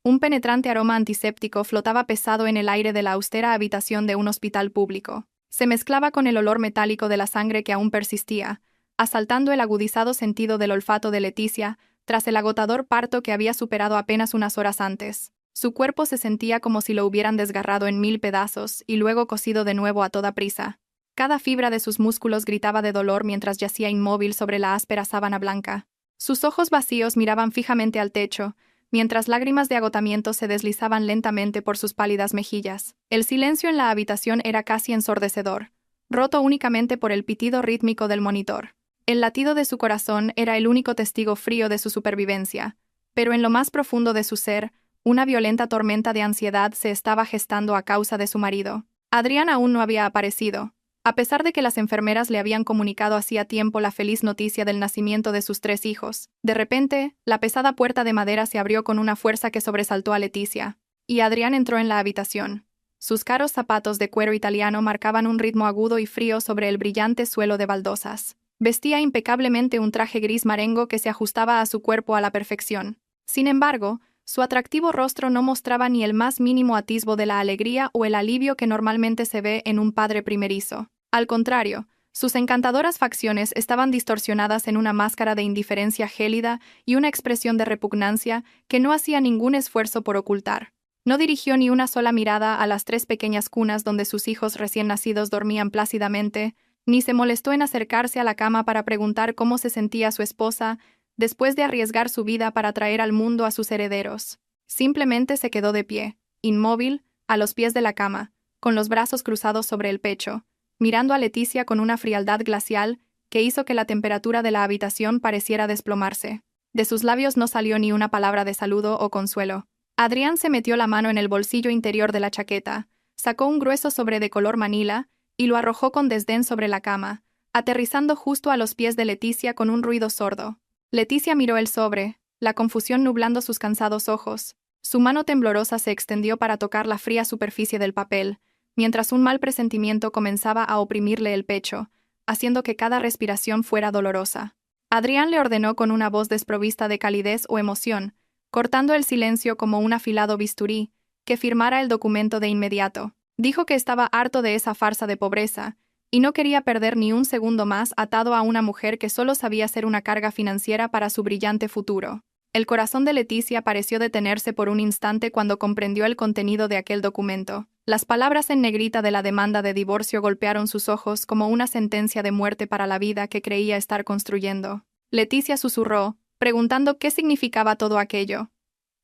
Un penetrante aroma antiséptico flotaba pesado en el aire de la austera habitación de un hospital público. Se mezclaba con el olor metálico de la sangre que aún persistía, asaltando el agudizado sentido del olfato de Leticia tras el agotador parto que había superado apenas unas horas antes. Su cuerpo se sentía como si lo hubieran desgarrado en 1000 pedazos y luego cosido de nuevo a toda prisa. Cada fibra de sus músculos gritaba de dolor mientras yacía inmóvil sobre la áspera sábana blanca. Sus ojos vacíos miraban fijamente al techo, mientras lágrimas de agotamiento se deslizaban lentamente por sus pálidas mejillas. El silencio en la habitación era casi ensordecedor, roto únicamente por el pitido rítmico del monitor. El latido de su corazón era el único testigo frío de su supervivencia, pero en lo más profundo de su ser, una violenta tormenta de ansiedad se estaba gestando a causa de su marido. Adrián aún no había aparecido. A pesar de que las enfermeras le habían comunicado hacía tiempo la feliz noticia del nacimiento de sus 3 hijos, de repente, la pesada puerta de madera se abrió con una fuerza que sobresaltó a Leticia, y Adrián entró en la habitación. Sus caros zapatos de cuero italiano marcaban un ritmo agudo y frío sobre el brillante suelo de baldosas. Vestía impecablemente un traje gris marengo que se ajustaba a su cuerpo a la perfección. Sin embargo, su atractivo rostro no mostraba ni el más mínimo atisbo de la alegría o el alivio que normalmente se ve en un padre primerizo. Al contrario, sus encantadoras facciones estaban distorsionadas en una máscara de indiferencia gélida y una expresión de repugnancia que no hacía ningún esfuerzo por ocultar. No dirigió ni una sola mirada a las 3 pequeñas cunas donde sus hijos recién nacidos dormían plácidamente, ni se molestó en acercarse a la cama para preguntar cómo se sentía su esposa después de arriesgar su vida para traer al mundo a sus herederos. Simplemente se quedó de pie, inmóvil, a los pies de la cama, con los brazos cruzados sobre el pecho, mirando a Leticia con una frialdad glacial que hizo que la temperatura de la habitación pareciera desplomarse. De sus labios no salió ni una palabra de saludo o consuelo. Adrián se metió la mano en el bolsillo interior de la chaqueta, sacó un grueso sobre de color manila y lo arrojó con desdén sobre la cama, aterrizando justo a los pies de Leticia con un ruido sordo. Leticia miró el sobre, la confusión nublando sus cansados ojos. Su mano temblorosa se extendió para tocar la fría superficie del papel, mientras un mal presentimiento comenzaba a oprimirle el pecho, haciendo que cada respiración fuera dolorosa. Adrián le ordenó con una voz desprovista de calidez o emoción, cortando el silencio como un afilado bisturí, que firmara el documento de inmediato. Dijo que estaba harto de esa farsa de pobreza, y no quería perder ni un segundo más atado a una mujer que solo sabía ser una carga financiera para su brillante futuro. El corazón de Leticia pareció detenerse por un instante cuando comprendió el contenido de aquel documento. Las palabras en negrita de la demanda de divorcio golpearon sus ojos como una sentencia de muerte para la vida que creía estar construyendo. Leticia susurró, preguntando qué significaba todo aquello.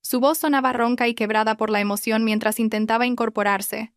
Su voz sonaba ronca y quebrada por la emoción mientras intentaba incorporarse.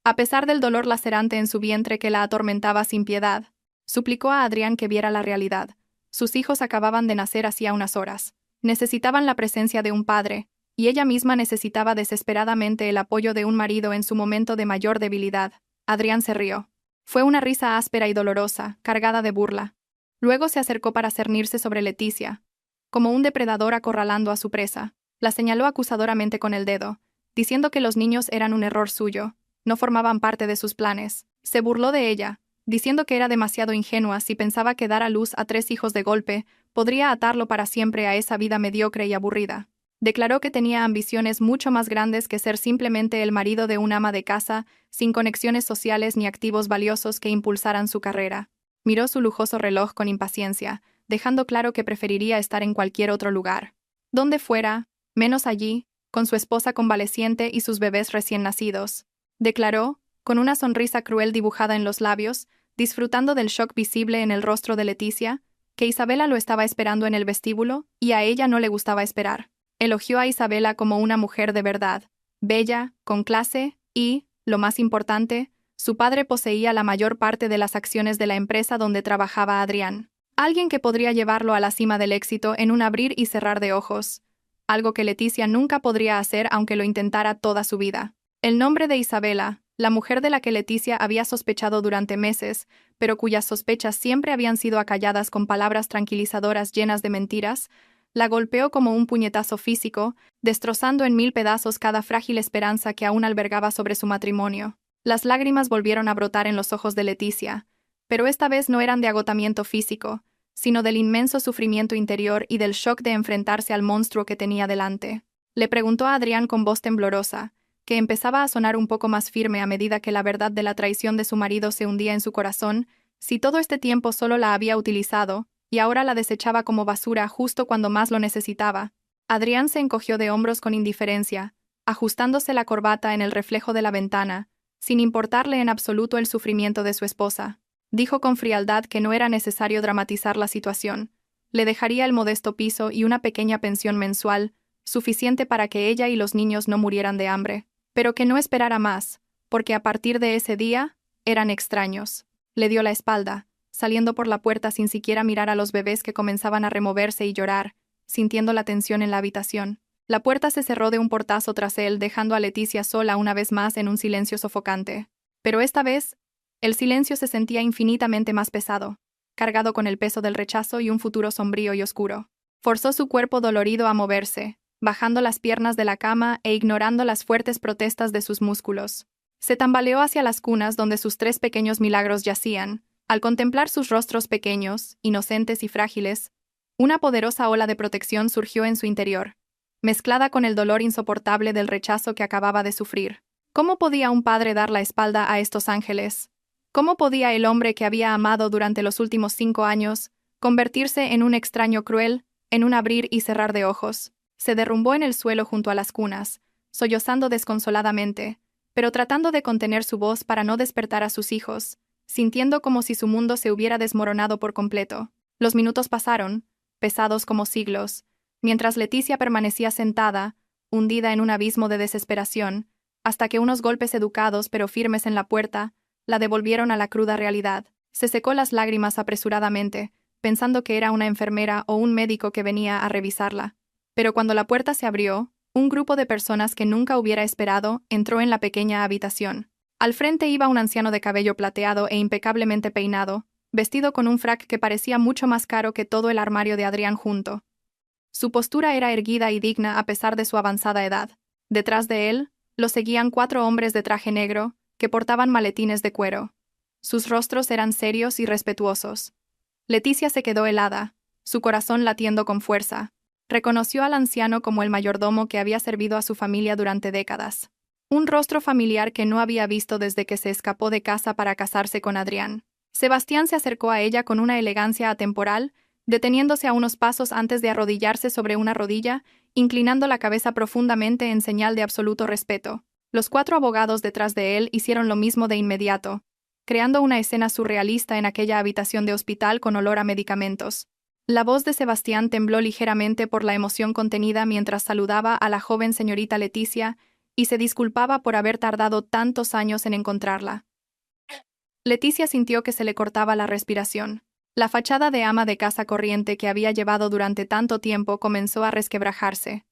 A pesar del dolor lacerante en su vientre que la atormentaba sin piedad, suplicó a Adrián que viera la realidad. Sus hijos acababan de nacer hacía unas horas. Necesitaban la presencia de un padre, y ella misma necesitaba desesperadamente el apoyo de un marido en su momento de mayor debilidad. Adrián se rió. Fue una risa áspera y dolorosa, cargada de burla. Luego se acercó para cernirse sobre Leticia, como un depredador acorralando a su presa. La señaló acusadoramente con el dedo, diciendo que los niños eran un error suyo, no formaban parte de sus planes. Se burló de ella, diciendo que era demasiado ingenua si pensaba que dar a luz a 3 hijos de golpe podría atarlo para siempre a esa vida mediocre y aburrida. Declaró que tenía ambiciones mucho más grandes que ser simplemente el marido de un ama de casa, sin conexiones sociales ni activos valiosos que impulsaran su carrera. Miró su lujoso reloj con impaciencia, dejando claro que preferiría estar en cualquier otro lugar. Donde fuera, menos allí, con su esposa convaleciente y sus bebés recién nacidos. Declaró, con una sonrisa cruel dibujada en los labios, disfrutando del shock visible en el rostro de Leticia, que Isabela lo estaba esperando en el vestíbulo y a ella no le gustaba esperar. Elogió a Isabela como una mujer de verdad, bella, con clase y, lo más importante, su padre poseía la mayor parte de las acciones de la empresa donde trabajaba Adrián. Alguien que podría llevarlo a la cima del éxito en un abrir y cerrar de ojos, algo que Leticia nunca podría hacer aunque lo intentara toda su vida. El nombre de Isabela, la mujer de la que Leticia había sospechado durante meses, pero cuyas sospechas siempre habían sido acalladas con palabras tranquilizadoras llenas de mentiras, la golpeó como un puñetazo físico, destrozando en 1000 pedazos cada frágil esperanza que aún albergaba sobre su matrimonio. Las lágrimas volvieron a brotar en los ojos de Leticia, pero esta vez no eran de agotamiento físico, sino del inmenso sufrimiento interior y del shock de enfrentarse al monstruo que tenía delante. Le preguntó a Adrián con voz temblorosa, que empezaba a sonar un poco más firme a medida que la verdad de la traición de su marido se hundía en su corazón, si todo este tiempo solo la había utilizado, y ahora la desechaba como basura justo cuando más lo necesitaba. Adrián se encogió de hombros con indiferencia, ajustándose la corbata en el reflejo de la ventana, sin importarle en absoluto el sufrimiento de su esposa. Dijo con frialdad que no era necesario dramatizar la situación. Le dejaría el modesto piso y una pequeña pensión mensual, suficiente para que ella y los niños no murieran de hambre, pero que no esperara más, porque a partir de ese día, eran extraños. Le dio la espalda, saliendo por la puerta sin siquiera mirar a los bebés que comenzaban a removerse y llorar, sintiendo la tensión en la habitación. La puerta se cerró de un portazo tras él, dejando a Leticia sola una vez más en un silencio sofocante. Pero esta vez, el silencio se sentía infinitamente más pesado, cargado con el peso del rechazo y un futuro sombrío y oscuro. Forzó su cuerpo dolorido a moverse, bajando las piernas de la cama e ignorando las fuertes protestas de sus músculos. Se tambaleó hacia las cunas donde sus 3 pequeños milagros yacían. Al contemplar sus rostros pequeños, inocentes y frágiles, una poderosa ola de protección surgió en su interior, mezclada con el dolor insoportable del rechazo que acababa de sufrir. ¿Cómo podía un padre dar la espalda a estos ángeles? ¿Cómo podía el hombre que había amado durante los últimos 5 años convertirse en un extraño cruel, en un abrir y cerrar de ojos? Se derrumbó en el suelo junto a las cunas, sollozando desconsoladamente, pero tratando de contener su voz para no despertar a sus hijos, sintiendo como si su mundo se hubiera desmoronado por completo. Los minutos pasaron, pesados como siglos, mientras Leticia permanecía sentada, hundida en un abismo de desesperación, hasta que unos golpes educados pero firmes en la puerta la devolvieron a la cruda realidad. Se secó las lágrimas apresuradamente, pensando que era una enfermera o un médico que venía a revisarla. Pero cuando la puerta se abrió, un grupo de personas que nunca hubiera esperado entró en la pequeña habitación. Al frente iba un anciano de cabello plateado e impecablemente peinado, vestido con un frac que parecía mucho más caro que todo el armario de Adrián junto. Su postura era erguida y digna a pesar de su avanzada edad. Detrás de él, lo seguían 4 hombres de traje negro, que portaban maletines de cuero. Sus rostros eran serios y respetuosos. Leticia se quedó helada, su corazón latiendo con fuerza. Reconoció al anciano como el mayordomo que había servido a su familia durante décadas. Un rostro familiar que no había visto desde que se escapó de casa para casarse con Adrián. Sebastián se acercó a ella con una elegancia atemporal, deteniéndose a unos pasos antes de arrodillarse sobre una rodilla, inclinando la cabeza profundamente en señal de absoluto respeto. Los 4 abogados detrás de él hicieron lo mismo de inmediato, creando una escena surrealista en aquella habitación de hospital con olor a medicamentos. La voz de Sebastián tembló ligeramente por la emoción contenida mientras saludaba a la joven señorita Leticia y se disculpaba por haber tardado tantos años en encontrarla. Leticia sintió que se le cortaba la respiración. La fachada de ama de casa corriente que había llevado durante tanto tiempo comenzó a resquebrajarse.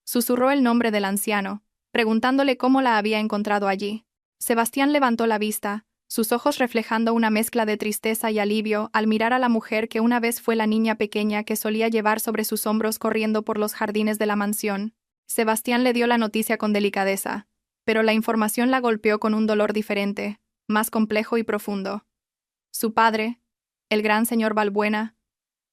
Susurró el nombre del anciano, preguntándole cómo la había encontrado allí. Sebastián levantó la vista, sus ojos reflejando una mezcla de tristeza y alivio al mirar a la mujer que una vez fue la niña pequeña que solía llevar sobre sus hombros corriendo por los jardines de la mansión. Sebastián le dio la noticia con delicadeza, pero la información la golpeó con un dolor diferente, más complejo y profundo. Su padre, el gran señor Balbuena,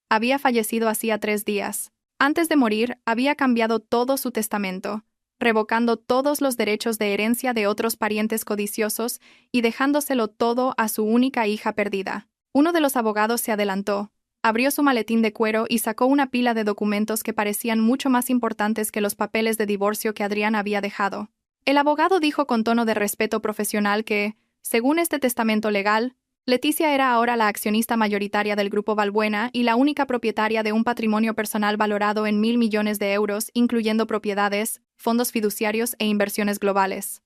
había fallecido hacía 3 días. Antes de morir, había cambiado todo su testamento, revocando todos los derechos de herencia de otros parientes codiciosos y dejándoselo todo a su única hija perdida. Uno de los abogados se adelantó, abrió su maletín de cuero y sacó una pila de documentos que parecían mucho más importantes que los papeles de divorcio que Adrián había dejado. El abogado dijo con tono de respeto profesional que, según este testamento legal, Leticia era ahora la accionista mayoritaria del Grupo Balbuena y la única propietaria de un patrimonio personal valorado en 1.000 millones de euros, incluyendo propiedades, fondos fiduciarios e inversiones globales.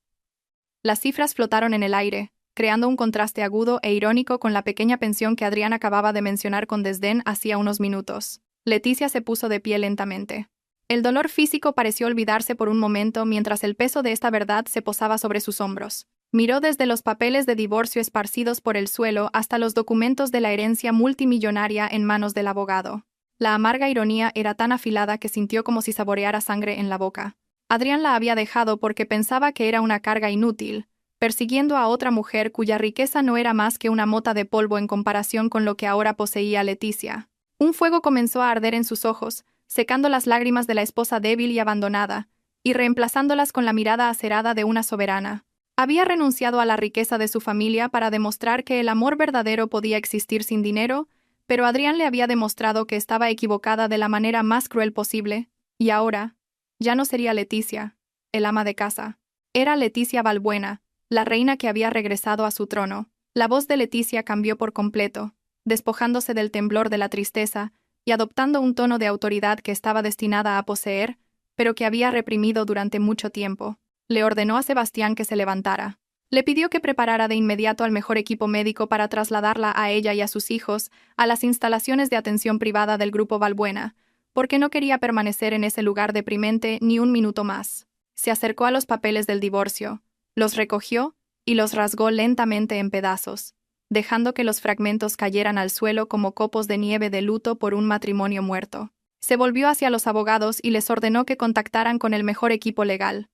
Las cifras flotaron en el aire, creando un contraste agudo e irónico con la pequeña pensión que Adrián acababa de mencionar con desdén hacía unos minutos. Leticia se puso de pie lentamente. El dolor físico pareció olvidarse por un momento mientras el peso de esta verdad se posaba sobre sus hombros. Miró desde los papeles de divorcio esparcidos por el suelo hasta los documentos de la herencia multimillonaria en manos del abogado. La amarga ironía era tan afilada que sintió como si saboreara sangre en la boca. Adrián la había dejado porque pensaba que era una carga inútil, persiguiendo a otra mujer cuya riqueza no era más que una mota de polvo en comparación con lo que ahora poseía Leticia. Un fuego comenzó a arder en sus ojos, secando las lágrimas de la esposa débil y abandonada, y reemplazándolas con la mirada acerada de una soberana. Había renunciado a la riqueza de su familia para demostrar que el amor verdadero podía existir sin dinero, pero Adrián le había demostrado que estaba equivocada de la manera más cruel posible, y ahora, ya no sería Leticia, el ama de casa. Era Leticia Valbuena, la reina que había regresado a su trono. La voz de Leticia cambió por completo, despojándose del temblor de la tristeza y adoptando un tono de autoridad que estaba destinada a poseer, pero que había reprimido durante mucho tiempo. Le ordenó a Sebastián que se levantara. Le pidió que preparara de inmediato al mejor equipo médico para trasladarla a ella y a sus hijos a las instalaciones de atención privada del Grupo Valbuena, porque no quería permanecer en ese lugar deprimente ni un minuto más. Se acercó a los papeles del divorcio, los recogió y los rasgó lentamente en pedazos, dejando que los fragmentos cayeran al suelo como copos de nieve de luto por un matrimonio muerto. Se volvió hacia los abogados y les ordenó que contactaran con el mejor equipo legal.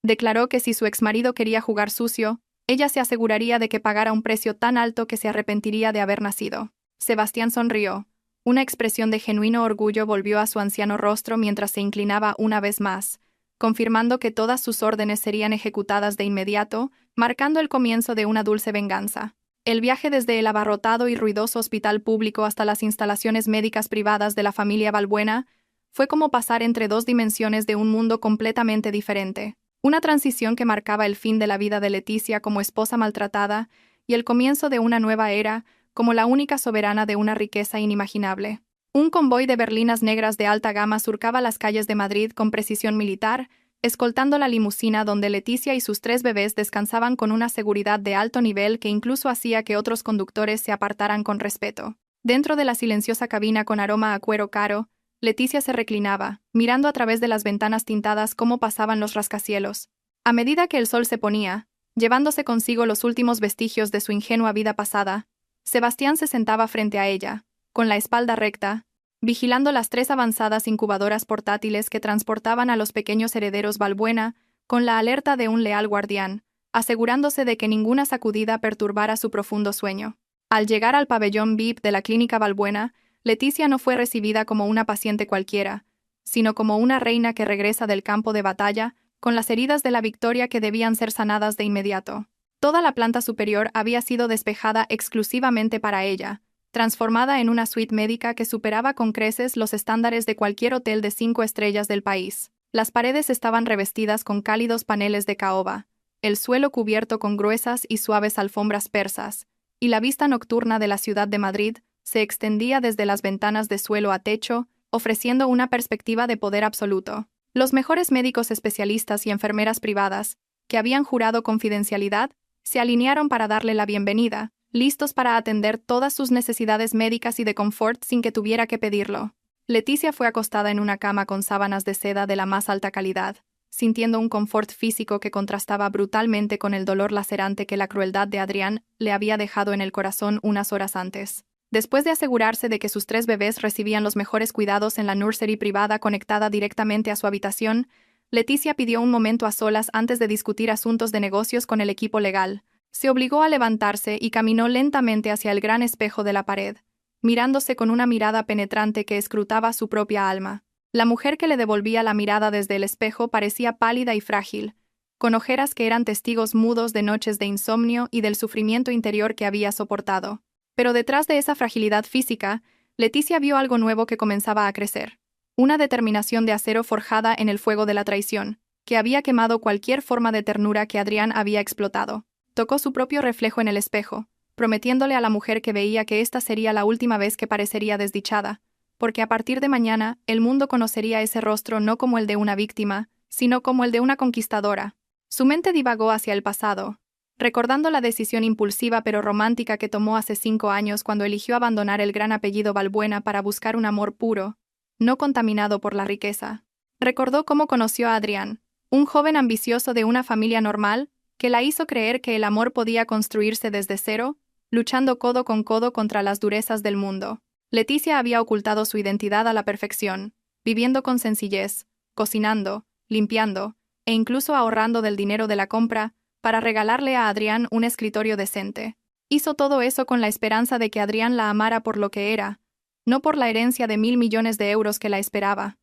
Declaró que si su exmarido quería jugar sucio, ella se aseguraría de que pagara un precio tan alto que se arrepentiría de haber nacido. Sebastián sonrió. Una expresión de genuino orgullo volvió a su anciano rostro mientras se inclinaba una vez más, confirmando que todas sus órdenes serían ejecutadas de inmediato, marcando el comienzo de una dulce venganza. El viaje desde el abarrotado y ruidoso hospital público hasta las instalaciones médicas privadas de la familia Valbuena fue como pasar entre dos dimensiones de un mundo completamente diferente. Una transición que marcaba el fin de la vida de Leticia como esposa maltratada y el comienzo de una nueva era como la única soberana de una riqueza inimaginable. Un convoy de berlinas negras de alta gama surcaba las calles de Madrid con precisión militar, escoltando la limusina donde Leticia y sus 3 bebés descansaban con una seguridad de alto nivel que incluso hacía que otros conductores se apartaran con respeto. Dentro de la silenciosa cabina con aroma a cuero caro, Leticia se reclinaba, mirando a través de las ventanas tintadas cómo pasaban los rascacielos. A medida que el sol se ponía, llevándose consigo los últimos vestigios de su ingenua vida pasada, Sebastián se sentaba frente a ella, con la espalda recta, vigilando las 3 avanzadas incubadoras portátiles que transportaban a los pequeños herederos Valbuena con la alerta de un leal guardián, asegurándose de que ninguna sacudida perturbara su profundo sueño. Al llegar al pabellón VIP de la clínica Valbuena, Leticia no fue recibida como una paciente cualquiera, sino como una reina que regresa del campo de batalla con las heridas de la victoria que debían ser sanadas de inmediato. Toda la planta superior había sido despejada exclusivamente para ella, transformada en una suite médica que superaba con creces los estándares de cualquier hotel de 5 estrellas del país. Las paredes estaban revestidas con cálidos paneles de caoba, el suelo cubierto con gruesas y suaves alfombras persas, y la vista nocturna de la ciudad de Madrid se extendía desde las ventanas de suelo a techo, ofreciendo una perspectiva de poder absoluto. Los mejores médicos especialistas y enfermeras privadas, que habían jurado confidencialidad, se alinearon para darle la bienvenida, listos para atender todas sus necesidades médicas y de confort sin que tuviera que pedirlo. Leticia fue acostada en una cama con sábanas de seda de la más alta calidad, sintiendo un confort físico que contrastaba brutalmente con el dolor lacerante que la crueldad de Adrián le había dejado en el corazón unas horas antes. Después de asegurarse de que sus 3 bebés recibían los mejores cuidados en la nursery privada conectada directamente a su habitación, Leticia pidió un momento a solas antes de discutir asuntos de negocios con el equipo legal. Se obligó a levantarse y caminó lentamente hacia el gran espejo de la pared, mirándose con una mirada penetrante que escrutaba su propia alma. La mujer que le devolvía la mirada desde el espejo parecía pálida y frágil, con ojeras que eran testigos mudos de noches de insomnio y del sufrimiento interior que había soportado. Pero detrás de esa fragilidad física, Leticia vio algo nuevo que comenzaba a crecer. Una determinación de acero forjada en el fuego de la traición, que había quemado cualquier forma de ternura que Adrián había explotado. Tocó su propio reflejo en el espejo, prometiéndole a la mujer que veía que esta sería la última vez que parecería desdichada, porque a partir de mañana el mundo conocería ese rostro no como el de una víctima, sino como el de una conquistadora. Su mente divagó hacia el pasado, recordando la decisión impulsiva pero romántica que tomó hace 5 años cuando eligió abandonar el gran apellido Valbuena para buscar un amor puro, no contaminado por la riqueza. Recordó cómo conoció a Adrián, un joven ambicioso de una familia normal, que la hizo creer que el amor podía construirse desde cero, luchando codo con codo contra las durezas del mundo. Leticia había ocultado su identidad a la perfección, viviendo con sencillez, cocinando, limpiando, e incluso ahorrando del dinero de la compra, para regalarle a Adrián un escritorio decente. Hizo todo eso con la esperanza de que Adrián la amara por lo que era, no por la herencia de 1.000 millones de euros que la esperaba.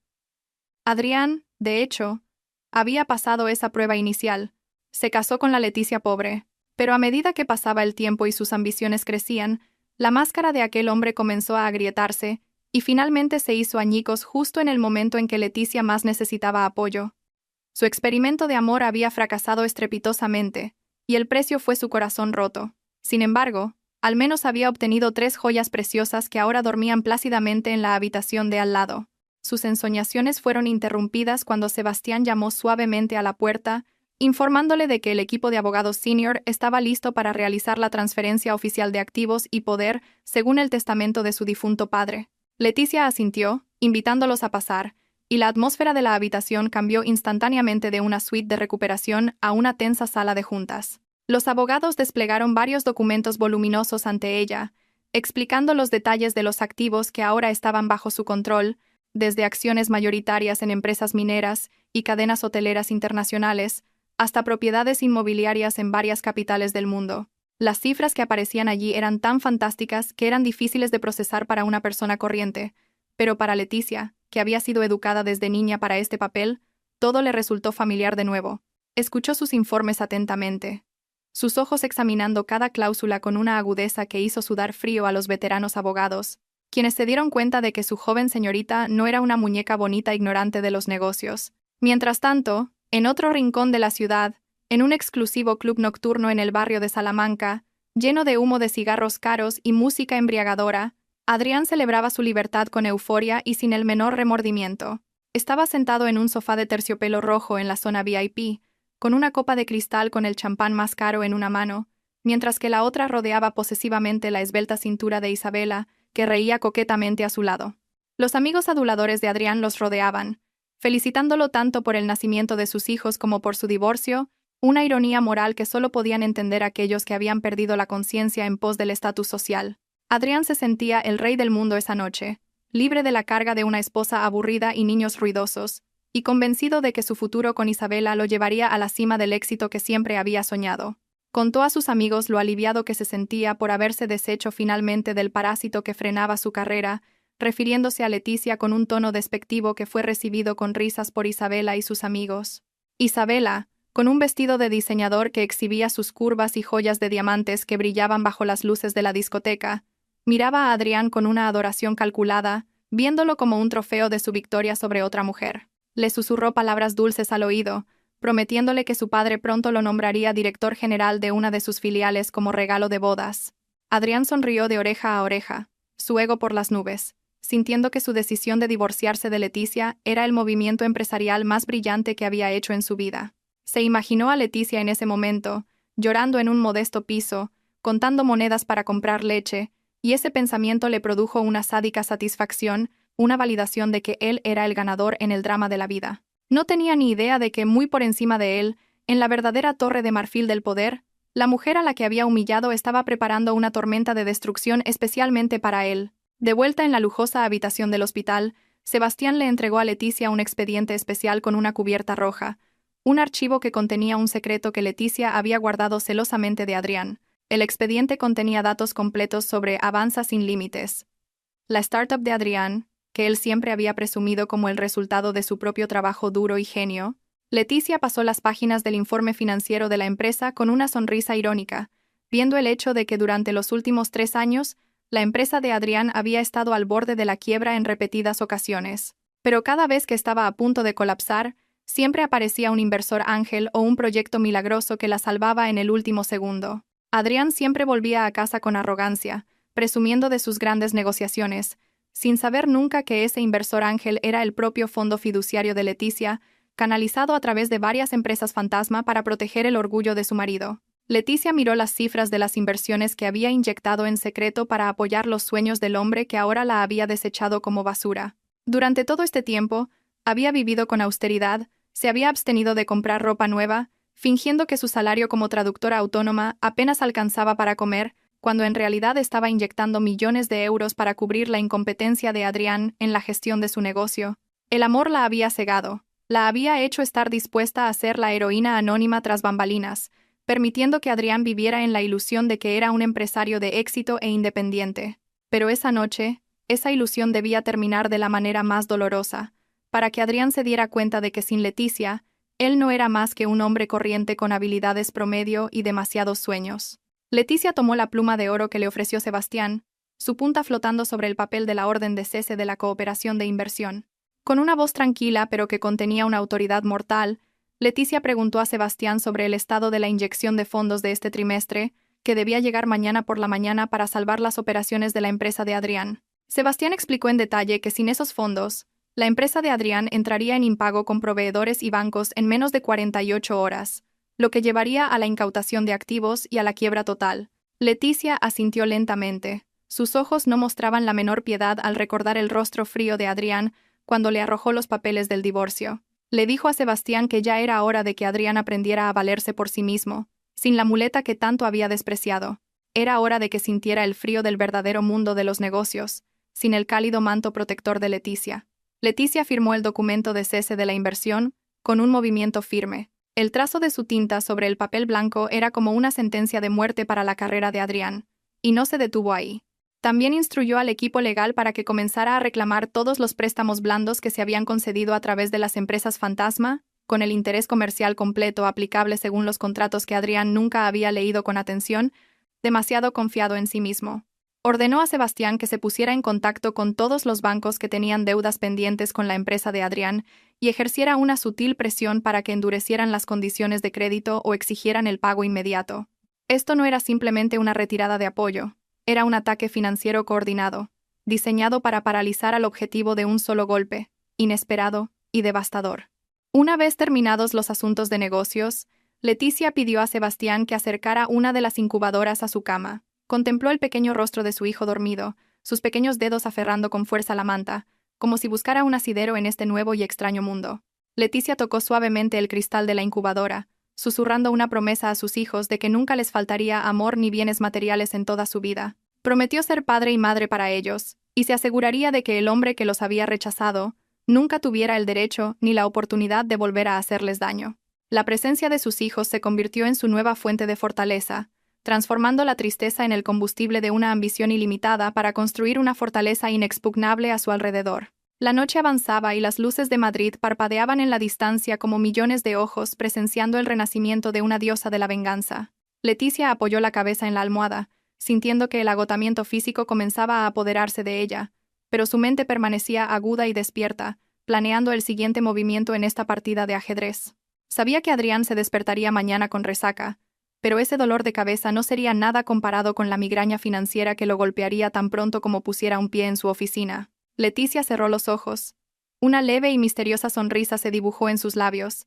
Adrián, de hecho, Había pasado esa prueba inicial. Se casó con la Leticia pobre. Pero a medida que pasaba el tiempo y sus ambiciones crecían, la máscara de aquel hombre comenzó a agrietarse, y finalmente se hizo añicos justo en el momento en que Leticia más necesitaba apoyo. Su experimento de amor había fracasado estrepitosamente, y el precio fue su corazón roto. Sin embargo, al menos había obtenido 3 joyas preciosas que ahora dormían plácidamente en la habitación de al lado. Sus ensoñaciones fueron interrumpidas cuando Sebastián llamó suavemente a la puerta, informándole de que el equipo de abogados senior estaba listo para realizar la transferencia oficial de activos y poder, según el testamento de su difunto padre. Leticia asintió, invitándolos a pasar, y la atmósfera de la habitación cambió instantáneamente de una suite de recuperación a una tensa sala de juntas. Los abogados desplegaron varios documentos voluminosos ante ella, explicando los detalles de los activos que ahora estaban bajo su control, desde acciones mayoritarias en empresas mineras y cadenas hoteleras internacionales, hasta propiedades inmobiliarias en varias capitales del mundo. Las cifras que aparecían allí eran tan fantásticas que eran difíciles de procesar para una persona corriente, pero para Leticia, que había sido educada desde niña para este papel, todo le resultó familiar de nuevo. Escuchó sus informes atentamente, sus ojos examinando cada cláusula con una agudeza que hizo sudar frío a los veteranos abogados, quienes se dieron cuenta de que su joven señorita no era una muñeca bonita ignorante de los negocios. Mientras tanto, en otro rincón de la ciudad, en un exclusivo club nocturno en el barrio de Salamanca, lleno de humo de cigarros caros y música embriagadora, Adrián celebraba su libertad con euforia y sin el menor remordimiento. Estaba sentado en un sofá de terciopelo rojo en la zona VIP, con una copa de cristal con el champán más caro en una mano, mientras que la otra rodeaba posesivamente la esbelta cintura de Isabela, que reía coquetamente a su lado. Los amigos aduladores de Adrián los rodeaban, felicitándolo tanto por el nacimiento de sus hijos como por su divorcio, una ironía moral que solo podían entender aquellos que habían perdido la conciencia en pos del estatus social. Adrián se sentía el rey del mundo esa noche, libre de la carga de una esposa aburrida y niños ruidosos, y convencido de que su futuro con Isabela lo llevaría a la cima del éxito que siempre había soñado. Contó a sus amigos lo aliviado que se sentía por haberse deshecho finalmente del parásito que frenaba su carrera, refiriéndose a Leticia con un tono despectivo que fue recibido con risas por Isabela y sus amigos. Isabela, con un vestido de diseñador que exhibía sus curvas y joyas de diamantes que brillaban bajo las luces de la discoteca, miraba a Adrián con una adoración calculada, viéndolo como un trofeo de su victoria sobre otra mujer. Le susurró palabras dulces al oído, prometiéndole que su padre pronto lo nombraría director general de una de sus filiales como regalo de bodas. Adrián sonrió de oreja a oreja, su ego por las nubes, sintiendo que su decisión de divorciarse de Leticia era el movimiento empresarial más brillante que había hecho en su vida. Se imaginó a Leticia en ese momento, llorando en un modesto piso, contando monedas para comprar leche, y ese pensamiento le produjo una sádica satisfacción, una validación de que él era el ganador en el drama de la vida. No tenía ni idea de que muy por encima de él, en la verdadera torre de marfil del poder, la mujer a la que había humillado estaba preparando una tormenta de destrucción especialmente para él. De vuelta en la lujosa habitación del hospital, Sebastián le entregó a Leticia un expediente especial con una cubierta roja, un archivo que contenía un secreto que Leticia había guardado celosamente de Adrián. El expediente contenía datos completos sobre Avanza sin límites, la startup de Adrián, que él siempre había presumido como el resultado de su propio trabajo duro y genio. Leticia pasó las páginas del informe financiero de la empresa con una sonrisa irónica, viendo el hecho de que durante los últimos 3 años, la empresa de Adrián había estado al borde de la quiebra en repetidas ocasiones. Pero cada vez que estaba a punto de colapsar, siempre aparecía un inversor ángel o un proyecto milagroso que la salvaba en el último segundo. Adrián siempre volvía a casa con arrogancia, presumiendo de sus grandes negociaciones, sin saber nunca que ese inversor ángel era el propio fondo fiduciario de Leticia, canalizado a través de varias empresas fantasma para proteger el orgullo de su marido. Leticia miró las cifras de las inversiones que había inyectado en secreto para apoyar los sueños del hombre que ahora la había desechado como basura. Durante todo este tiempo, había vivido con austeridad, se había abstenido de comprar ropa nueva, fingiendo que su salario como traductora autónoma apenas alcanzaba para comer, cuando en realidad estaba inyectando millones de euros para cubrir la incompetencia de Adrián en la gestión de su negocio. El amor la había cegado, la había hecho estar dispuesta a ser la heroína anónima tras bambalinas, permitiendo que Adrián viviera en la ilusión de que era un empresario de éxito e independiente. Pero esa noche, esa ilusión debía terminar de la manera más dolorosa, para que Adrián se diera cuenta de que sin Leticia, Él no era más que un hombre corriente con habilidades promedio y demasiados sueños. Leticia tomó la pluma de oro que le ofreció Sebastián, su punta flotando sobre el papel de la orden de cese de la cooperación de inversión. Con una voz tranquila pero que contenía una autoridad mortal, Leticia preguntó a Sebastián sobre el estado de la inyección de fondos de este trimestre, que debía llegar mañana por la mañana para salvar las operaciones de la empresa de Adrián. Sebastián explicó en detalle que sin esos fondos, la empresa de Adrián entraría en impago con proveedores y bancos en menos de 48 horas, lo que llevaría a la incautación de activos y a la quiebra total. Leticia asintió lentamente. Sus ojos no mostraban la menor piedad al recordar el rostro frío de Adrián cuando le arrojó los papeles del divorcio. Le dijo a Sebastián que ya era hora de que Adrián aprendiera a valerse por sí mismo, sin la muleta que tanto había despreciado. Era hora de que sintiera el frío del verdadero mundo de los negocios, sin el cálido manto protector de Leticia. Leticia firmó el documento de cese de la inversión con un movimiento firme. El trazo de su tinta sobre el papel blanco era como una sentencia de muerte para la carrera de Adrián, y no se detuvo ahí. También instruyó al equipo legal para que comenzara a reclamar todos los préstamos blandos que se habían concedido a través de las empresas fantasma, con el interés comercial completo aplicable según los contratos que Adrián nunca había leído con atención, demasiado confiado en sí mismo. Ordenó a Sebastián que se pusiera en contacto con todos los bancos que tenían deudas pendientes con la empresa de Adrián y ejerciera una sutil presión para que endurecieran las condiciones de crédito o exigieran el pago inmediato. Esto no era simplemente una retirada de apoyo. Era un ataque financiero coordinado, diseñado para paralizar al objetivo de un solo golpe, inesperado y devastador. Una vez terminados los asuntos de negocios, Leticia pidió a Sebastián que acercara una de las incubadoras a su cama. Contempló el pequeño rostro de su hijo dormido, sus pequeños dedos aferrando con fuerza la manta, como si buscara un asidero en este nuevo y extraño mundo. Leticia tocó suavemente el cristal de la incubadora, susurrando una promesa a sus hijos de que nunca les faltaría amor ni bienes materiales en toda su vida. Prometió ser padre y madre para ellos, y se aseguraría de que el hombre que los había rechazado nunca tuviera el derecho ni la oportunidad de volver a hacerles daño. La presencia de sus hijos se convirtió en su nueva fuente de fortaleza, transformando la tristeza en el combustible de una ambición ilimitada para construir una fortaleza inexpugnable a su alrededor. La noche avanzaba y las luces de Madrid parpadeaban en la distancia como millones de ojos presenciando el renacimiento de una diosa de la venganza. Leticia apoyó la cabeza en la almohada, sintiendo que el agotamiento físico comenzaba a apoderarse de ella, pero su mente permanecía aguda y despierta, planeando el siguiente movimiento en esta partida de ajedrez. Sabía que Adrián se despertaría mañana con resaca, pero ese dolor de cabeza no sería nada comparado con la migraña financiera que lo golpearía tan pronto como pusiera un pie en su oficina. Leticia cerró los ojos. Una leve y misteriosa sonrisa se dibujó en sus labios.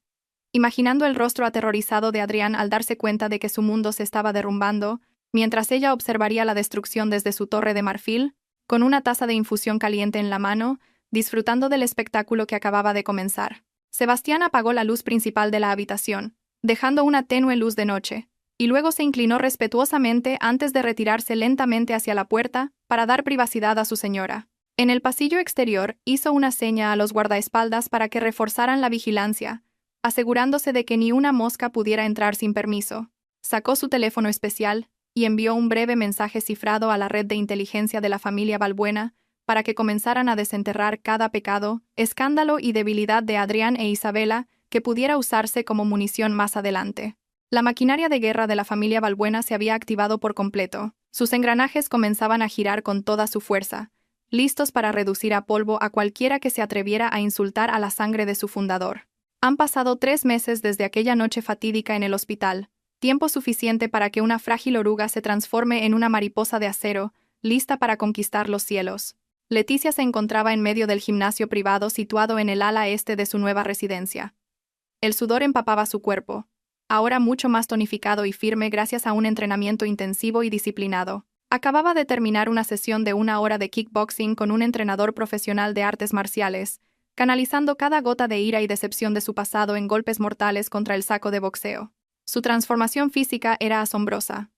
Imaginando el rostro aterrorizado de Adrián al darse cuenta de que su mundo se estaba derrumbando, mientras ella observaría la destrucción desde su torre de marfil, con una taza de infusión caliente en la mano, disfrutando del espectáculo que acababa de comenzar. Sebastián apagó la luz principal de la habitación, dejando una tenue luz de noche, y luego se inclinó respetuosamente antes de retirarse lentamente hacia la puerta para dar privacidad a su señora. En el pasillo exterior hizo una seña a los guardaespaldas para que reforzaran la vigilancia, asegurándose de que ni una mosca pudiera entrar sin permiso. Sacó su teléfono especial y envió un breve mensaje cifrado a la red de inteligencia de la familia Balbuena para que comenzaran a desenterrar cada pecado, escándalo y debilidad de Adrián e Isabela que pudiera usarse como munición más adelante. La maquinaria de guerra de la familia Balbuena se había activado por completo. Sus engranajes comenzaban a girar con toda su fuerza, listos para reducir a polvo a cualquiera que se atreviera a insultar a la sangre de su fundador. Han pasado 3 meses desde aquella noche fatídica en el hospital, tiempo suficiente para que una frágil oruga se transforme en una mariposa de acero, lista para conquistar los cielos. Leticia se encontraba en medio del gimnasio privado situado en el ala este de su nueva residencia. El sudor empapaba su cuerpo, ahora mucho más tonificado y firme gracias a un entrenamiento intensivo y disciplinado. Acababa de terminar una sesión de 1 hora de kickboxing con un entrenador profesional de artes marciales, canalizando cada gota de ira y decepción de su pasado en golpes mortales contra el saco de boxeo. Su transformación física era asombrosa.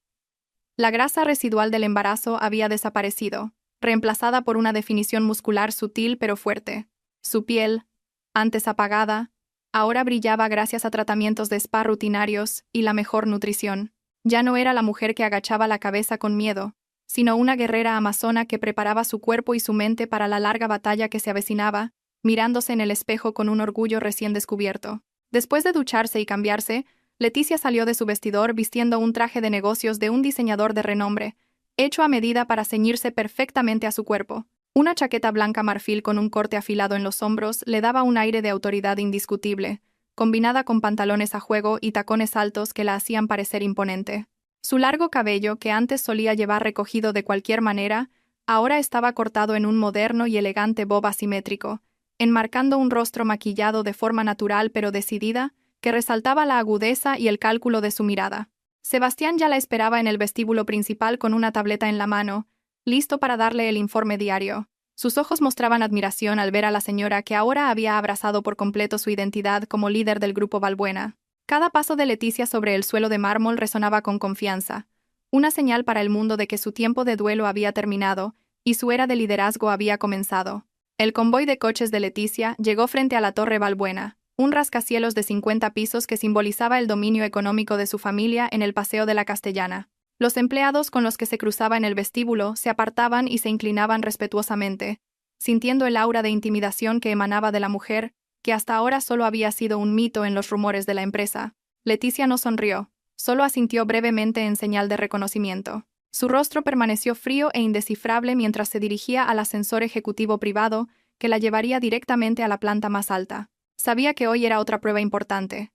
La grasa residual del embarazo había desaparecido, reemplazada por una definición muscular sutil pero fuerte. Su piel, antes apagada, ahora brillaba gracias a tratamientos de spa rutinarios y la mejor nutrición. Ya no era la mujer que agachaba la cabeza con miedo, sino una guerrera amazona que preparaba su cuerpo y su mente para la larga batalla que se avecinaba, mirándose en el espejo con un orgullo recién descubierto. Después de ducharse y cambiarse, Leticia salió de su vestidor vistiendo un traje de negocios de un diseñador de renombre, hecho a medida para ceñirse perfectamente a su cuerpo. Una chaqueta blanca marfil con un corte afilado en los hombros le daba un aire de autoridad indiscutible, combinada con pantalones a juego y tacones altos que la hacían parecer imponente. Su largo cabello, que antes solía llevar recogido de cualquier manera, ahora estaba cortado en un moderno y elegante bob asimétrico, enmarcando un rostro maquillado de forma natural pero decidida, que resaltaba la agudeza y el cálculo de su mirada. Sebastián ya la esperaba en el vestíbulo principal con una tableta en la mano, listo para darle el informe diario. Sus ojos mostraban admiración al ver a la señora que ahora había abrazado por completo su identidad como líder del grupo Valbuena. Cada paso de Leticia sobre el suelo de mármol resonaba con confianza, una señal para el mundo de que su tiempo de duelo había terminado y su era de liderazgo había comenzado. El convoy de coches de Leticia llegó frente a la Torre Valbuena, un rascacielos de 50 pisos que simbolizaba el dominio económico de su familia en el Paseo de la Castellana. Los empleados con los que se cruzaba en el vestíbulo se apartaban y se inclinaban respetuosamente, sintiendo el aura de intimidación que emanaba de la mujer, que hasta ahora solo había sido un mito en los rumores de la empresa. Leticia no sonrió, solo asintió brevemente en señal de reconocimiento. Su rostro permaneció frío e indescifrable mientras se dirigía al ascensor ejecutivo privado que la llevaría directamente a la planta más alta. Sabía que hoy era otra prueba importante.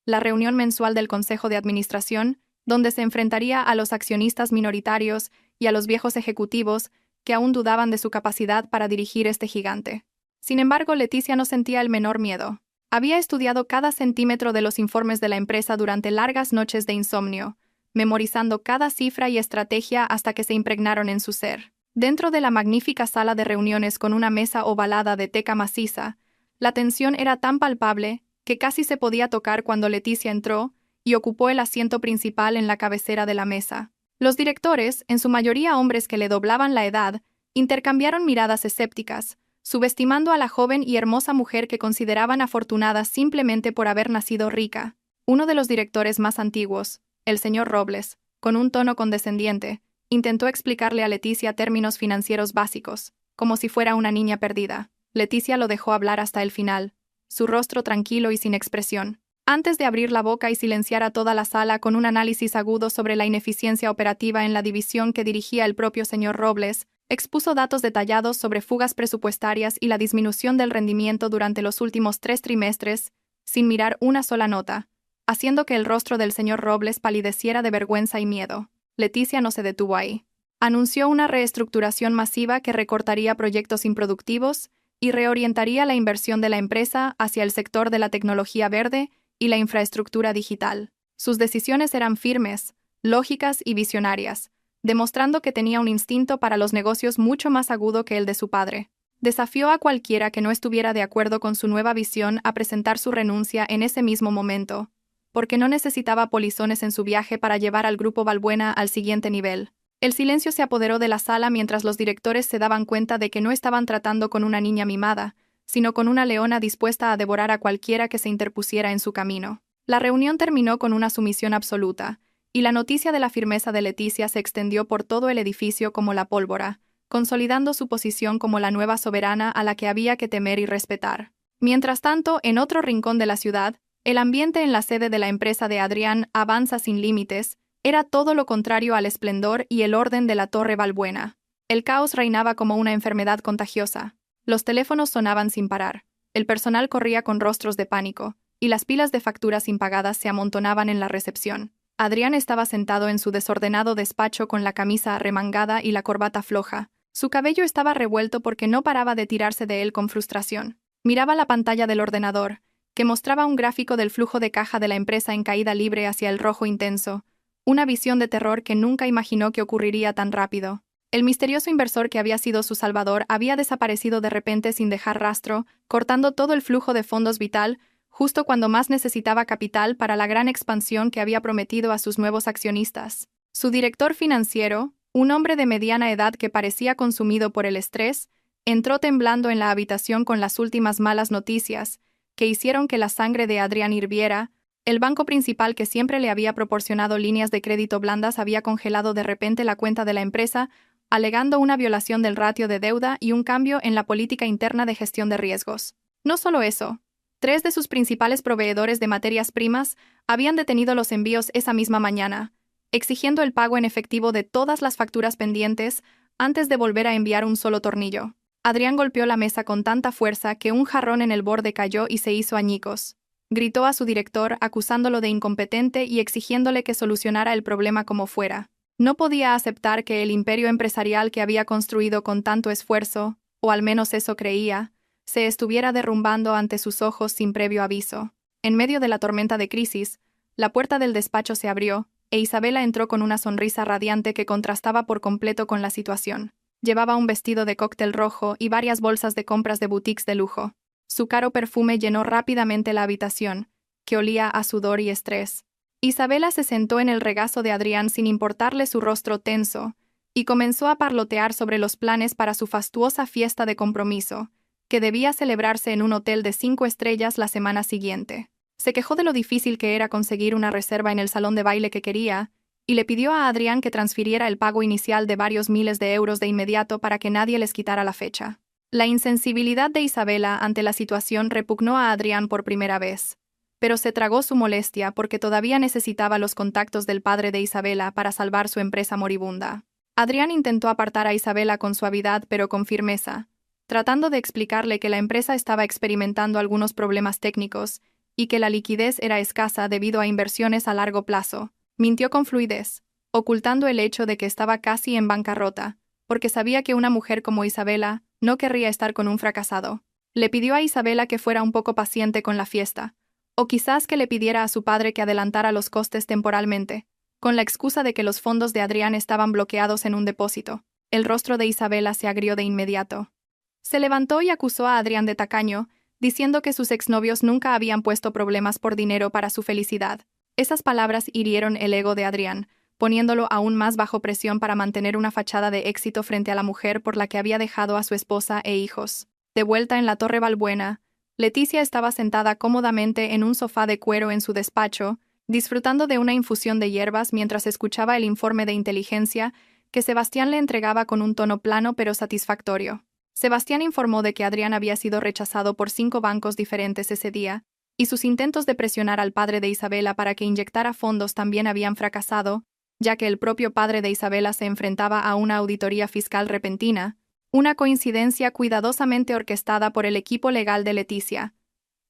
La reunión mensual del Consejo de Administración, donde se enfrentaría a los accionistas minoritarios y a los viejos ejecutivos que aún dudaban de su capacidad para dirigir este gigante. Sin embargo, Leticia no sentía el menor miedo. Había estudiado cada centímetro de los informes de la empresa durante largas noches de insomnio, memorizando cada cifra y estrategia hasta que se impregnaron en su ser. Dentro de la magnífica sala de reuniones con una mesa ovalada de teca maciza, la tensión era tan palpable que casi se podía tocar cuando Leticia entró y ocupó el asiento principal en la cabecera de la mesa. Los directores, en su mayoría hombres que le doblaban la edad, intercambiaron miradas escépticas, subestimando a la joven y hermosa mujer que consideraban afortunada simplemente por haber nacido rica. Uno de los directores más antiguos, el señor Robles, con un tono condescendiente, intentó explicarle a Leticia términos financieros básicos, como si fuera una niña perdida. Leticia lo dejó hablar hasta el final, su rostro tranquilo y sin expresión, antes de abrir la boca y silenciar a toda la sala con un análisis agudo sobre la ineficiencia operativa en la división que dirigía el propio señor Robles. Expuso datos detallados sobre fugas presupuestarias y la disminución del rendimiento durante los últimos 3 trimestres, sin mirar una sola nota, haciendo que el rostro del señor Robles palideciera de vergüenza y miedo. Leticia no se detuvo ahí. Anunció una reestructuración masiva que recortaría proyectos improductivos y reorientaría la inversión de la empresa hacia el sector de la tecnología verde y la infraestructura digital. Sus decisiones eran firmes, lógicas y visionarias, demostrando que tenía un instinto para los negocios mucho más agudo que el de su padre. Desafió a cualquiera que no estuviera de acuerdo con su nueva visión a presentar su renuncia en ese mismo momento, porque no necesitaba polizones en su viaje para llevar al grupo Valbuena al siguiente nivel. El silencio se apoderó de la sala mientras los directores se daban cuenta de que no estaban tratando con una niña mimada, sino con una leona dispuesta a devorar a cualquiera que se interpusiera en su camino. La reunión terminó con una sumisión absoluta, y la noticia de la firmeza de Leticia se extendió por todo el edificio como la pólvora, consolidando su posición como la nueva soberana a la que había que temer y respetar. Mientras tanto, en otro rincón de la ciudad, el ambiente en la sede de la empresa de Adrián Avanza Sin Límites era todo lo contrario al esplendor y el orden de la Torre Valbuena. El caos reinaba como una enfermedad contagiosa. Los teléfonos sonaban sin parar, el personal corría con rostros de pánico, y las pilas de facturas impagadas se amontonaban en la recepción. Adrián estaba sentado en su desordenado despacho con la camisa arremangada y la corbata floja. Su cabello estaba revuelto porque no paraba de tirarse de él con frustración. Miraba la pantalla del ordenador, que mostraba un gráfico del flujo de caja de la empresa en caída libre hacia el rojo intenso, una visión de terror que nunca imaginó que ocurriría tan rápido. El misterioso inversor que había sido su salvador había desaparecido de repente sin dejar rastro, cortando todo el flujo de fondos vital, justo cuando más necesitaba capital para la gran expansión que había prometido a sus nuevos accionistas. Su director financiero, un hombre de mediana edad que parecía consumido por el estrés, entró temblando en la habitación con las últimas malas noticias, que hicieron que la sangre de Adrián hirviera. El banco principal que siempre le había proporcionado líneas de crédito blandas había congelado de repente la cuenta de la empresa, alegando una violación del ratio de deuda y un cambio en la política interna de gestión de riesgos. No solo eso, 3 de sus principales proveedores de materias primas habían detenido los envíos esa misma mañana, exigiendo el pago en efectivo de todas las facturas pendientes antes de volver a enviar un solo tornillo. Adrián golpeó la mesa con tanta fuerza que un jarrón en el borde cayó y se hizo añicos. Gritó a su director acusándolo de incompetente y exigiéndole que solucionara el problema como fuera. No podía aceptar que el imperio empresarial que había construido con tanto esfuerzo, o al menos eso creía, se estuviera derrumbando ante sus ojos sin previo aviso. En medio de la tormenta de crisis, la puerta del despacho se abrió, e Isabela entró con una sonrisa radiante que contrastaba por completo con la situación. Llevaba un vestido de cóctel rojo y varias bolsas de compras de boutiques de lujo. Su caro perfume llenó rápidamente la habitación, que olía a sudor y estrés. Isabela se sentó en el regazo de Adrián sin importarle su rostro tenso, y comenzó a parlotear sobre los planes para su fastuosa fiesta de compromiso, que debía celebrarse en un hotel de 5 estrellas la semana siguiente. Se quejó de lo difícil que era conseguir una reserva en el salón de baile que quería, y le pidió a Adrián que transfiriera el pago inicial de varios miles de euros de inmediato para que nadie les quitara la fecha. La insensibilidad de Isabela ante la situación repugnó a Adrián por primera vez, pero se tragó su molestia porque todavía necesitaba los contactos del padre de Isabela para salvar su empresa moribunda. Adrián intentó apartar a Isabela con suavidad pero con firmeza, tratando de explicarle que la empresa estaba experimentando algunos problemas técnicos y que la liquidez era escasa debido a inversiones a largo plazo. Mintió con fluidez, ocultando el hecho de que estaba casi en bancarrota, porque sabía que una mujer como Isabela no querría estar con un fracasado. Le pidió a Isabela que fuera un poco paciente con la fiesta, o quizás que le pidiera a su padre que adelantara los costes temporalmente, con la excusa de que los fondos de Adrián estaban bloqueados en un depósito. El rostro de Isabela se agrió de inmediato. Se levantó y acusó a Adrián de tacaño, diciendo que sus exnovios nunca habían puesto problemas por dinero para su felicidad. Esas palabras hirieron el ego de Adrián, poniéndolo aún más bajo presión para mantener una fachada de éxito frente a la mujer por la que había dejado a su esposa e hijos. De vuelta en la Torre Balbuena, Leticia estaba sentada cómodamente en un sofá de cuero en su despacho, disfrutando de una infusión de hierbas mientras escuchaba el informe de inteligencia que Sebastián le entregaba con un tono plano pero satisfactorio. Sebastián informó de que Adrián había sido rechazado por 5 bancos diferentes ese día, y sus intentos de presionar al padre de Isabela para que inyectara fondos también habían fracasado, ya que el propio padre de Isabela se enfrentaba a una auditoría fiscal repentina, una coincidencia cuidadosamente orquestada por el equipo legal de Leticia.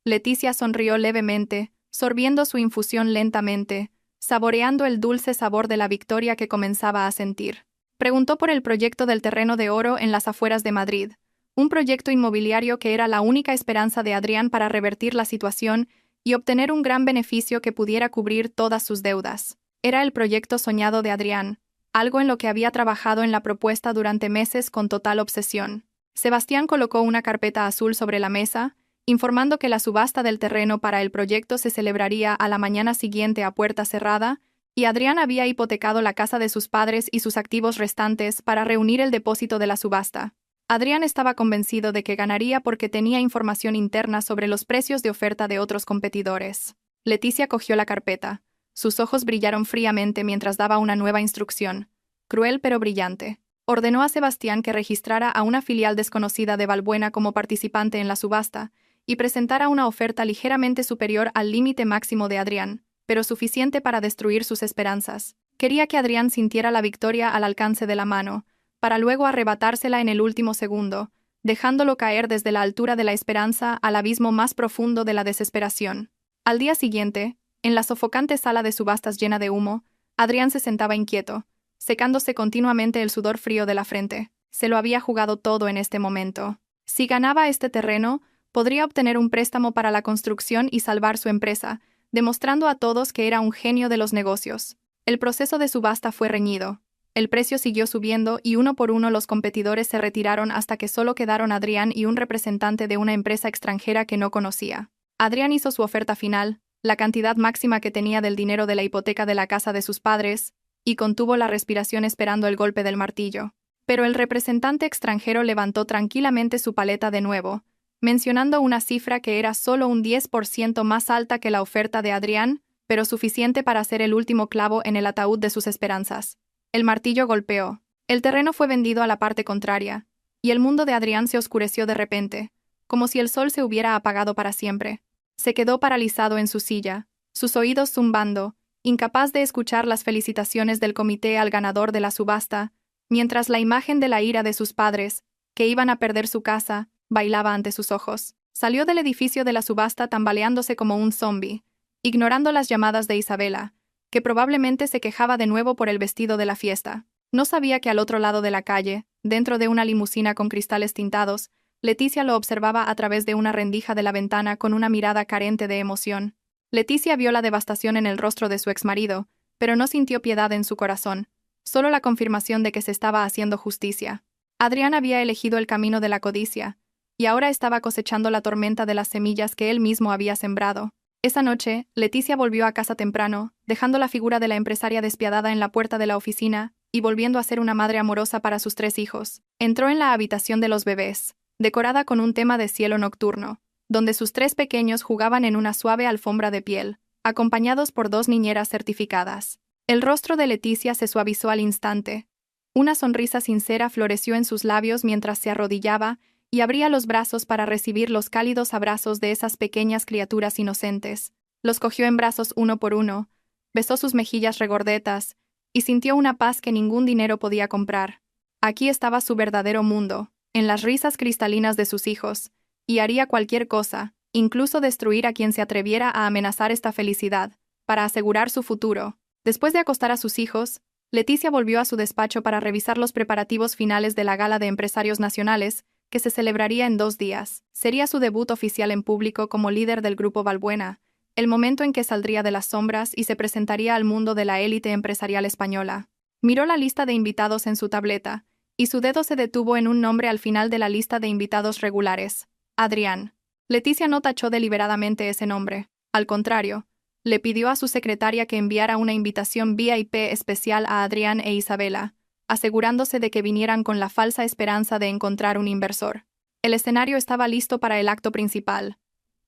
Leticia sonrió levemente, sorbiendo su infusión lentamente, saboreando el dulce sabor de la victoria que comenzaba a sentir. Preguntó por el proyecto del terreno de oro en las afueras de Madrid, un proyecto inmobiliario que era la única esperanza de Adrián para revertir la situación y obtener un gran beneficio que pudiera cubrir todas sus deudas. Era el proyecto soñado de Adrián, algo en lo que había trabajado en la propuesta durante meses con total obsesión. Sebastián colocó una carpeta azul sobre la mesa, informando que la subasta del terreno para el proyecto se celebraría a la mañana siguiente a puerta cerrada, y Adrián había hipotecado la casa de sus padres y sus activos restantes para reunir el depósito de la subasta. Adrián estaba convencido de que ganaría porque tenía información interna sobre los precios de oferta de otros competidores. Leticia cogió la carpeta. Sus ojos brillaron fríamente mientras daba una nueva instrucción, cruel pero brillante. Ordenó a Sebastián que registrara a una filial desconocida de Balbuena como participante en la subasta y presentara una oferta ligeramente superior al límite máximo de Adrián, pero suficiente para destruir sus esperanzas. Quería que Adrián sintiera la victoria al alcance de la mano, para luego arrebatársela en el último segundo, dejándolo caer desde la altura de la esperanza al abismo más profundo de la desesperación. Al día siguiente, en la sofocante sala de subastas llena de humo, Adrián se sentaba inquieto, secándose continuamente el sudor frío de la frente. Se lo había jugado todo en este momento. Si ganaba este terreno, podría obtener un préstamo para la construcción y salvar su empresa, demostrando a todos que era un genio de los negocios. El proceso de subasta fue reñido. El precio siguió subiendo y uno por uno los competidores se retiraron hasta que solo quedaron Adrián y un representante de una empresa extranjera que no conocía. Adrián hizo su oferta final, la cantidad máxima que tenía del dinero de la hipoteca de la casa de sus padres, y contuvo la respiración esperando el golpe del martillo. Pero el representante extranjero levantó tranquilamente su paleta de nuevo, mencionando una cifra que era solo un 10% más alta que la oferta de Adrián, pero suficiente para hacer el último clavo en el ataúd de sus esperanzas. El martillo golpeó. El terreno fue vendido a la parte contraria, y el mundo de Adrián se oscureció de repente, como si el sol se hubiera apagado para siempre. Se quedó paralizado en su silla, sus oídos zumbando, incapaz de escuchar las felicitaciones del comité al ganador de la subasta, mientras la imagen de la ira de sus padres, que iban a perder su casa, bailaba ante sus ojos. Salió del edificio de la subasta tambaleándose como un zombi, ignorando las llamadas de Isabela, que probablemente se quejaba de nuevo por el vestido de la fiesta. No sabía que al otro lado de la calle, dentro de una limusina con cristales tintados, Leticia lo observaba a través de una rendija de la ventana con una mirada carente de emoción. Leticia vio la devastación en el rostro de su exmarido, pero no sintió piedad en su corazón, solo la confirmación de que se estaba haciendo justicia. Adrián había elegido el camino de la codicia, y ahora estaba cosechando la tormenta de las semillas que él mismo había sembrado. Esa noche, Leticia volvió a casa temprano, dejando la figura de la empresaria despiadada en la puerta de la oficina y volviendo a ser una madre amorosa para sus 3 hijos. Entró en la habitación de los bebés, decorada con un tema de cielo nocturno, donde sus 3 pequeños jugaban en una suave alfombra de piel, acompañados por 2 niñeras certificadas. El rostro de Leticia se suavizó al instante. Una sonrisa sincera floreció en sus labios mientras se arrodillaba y abría los brazos para recibir los cálidos abrazos de esas pequeñas criaturas inocentes. Los cogió en brazos uno por uno, besó sus mejillas regordetas y sintió una paz que ningún dinero podía comprar. Aquí estaba su verdadero mundo, en las risas cristalinas de sus hijos, y haría cualquier cosa, incluso destruir a quien se atreviera a amenazar esta felicidad, para asegurar su futuro. Después de acostar a sus hijos, Leticia volvió a su despacho para revisar los preparativos finales de la Gala de Empresarios Nacionales, que se celebraría en 2 días. Sería su debut oficial en público como líder del Grupo Valbuena, el momento en que saldría de las sombras y se presentaría al mundo de la élite empresarial española. Miró la lista de invitados en su tableta, y su dedo se detuvo en un nombre al final de la lista de invitados regulares: Adrián. Leticia no tachó deliberadamente ese nombre. Al contrario, le pidió a su secretaria que enviara una invitación VIP especial a Adrián e Isabela, asegurándose de que vinieran con la falsa esperanza de encontrar un inversor. El escenario estaba listo para el acto principal,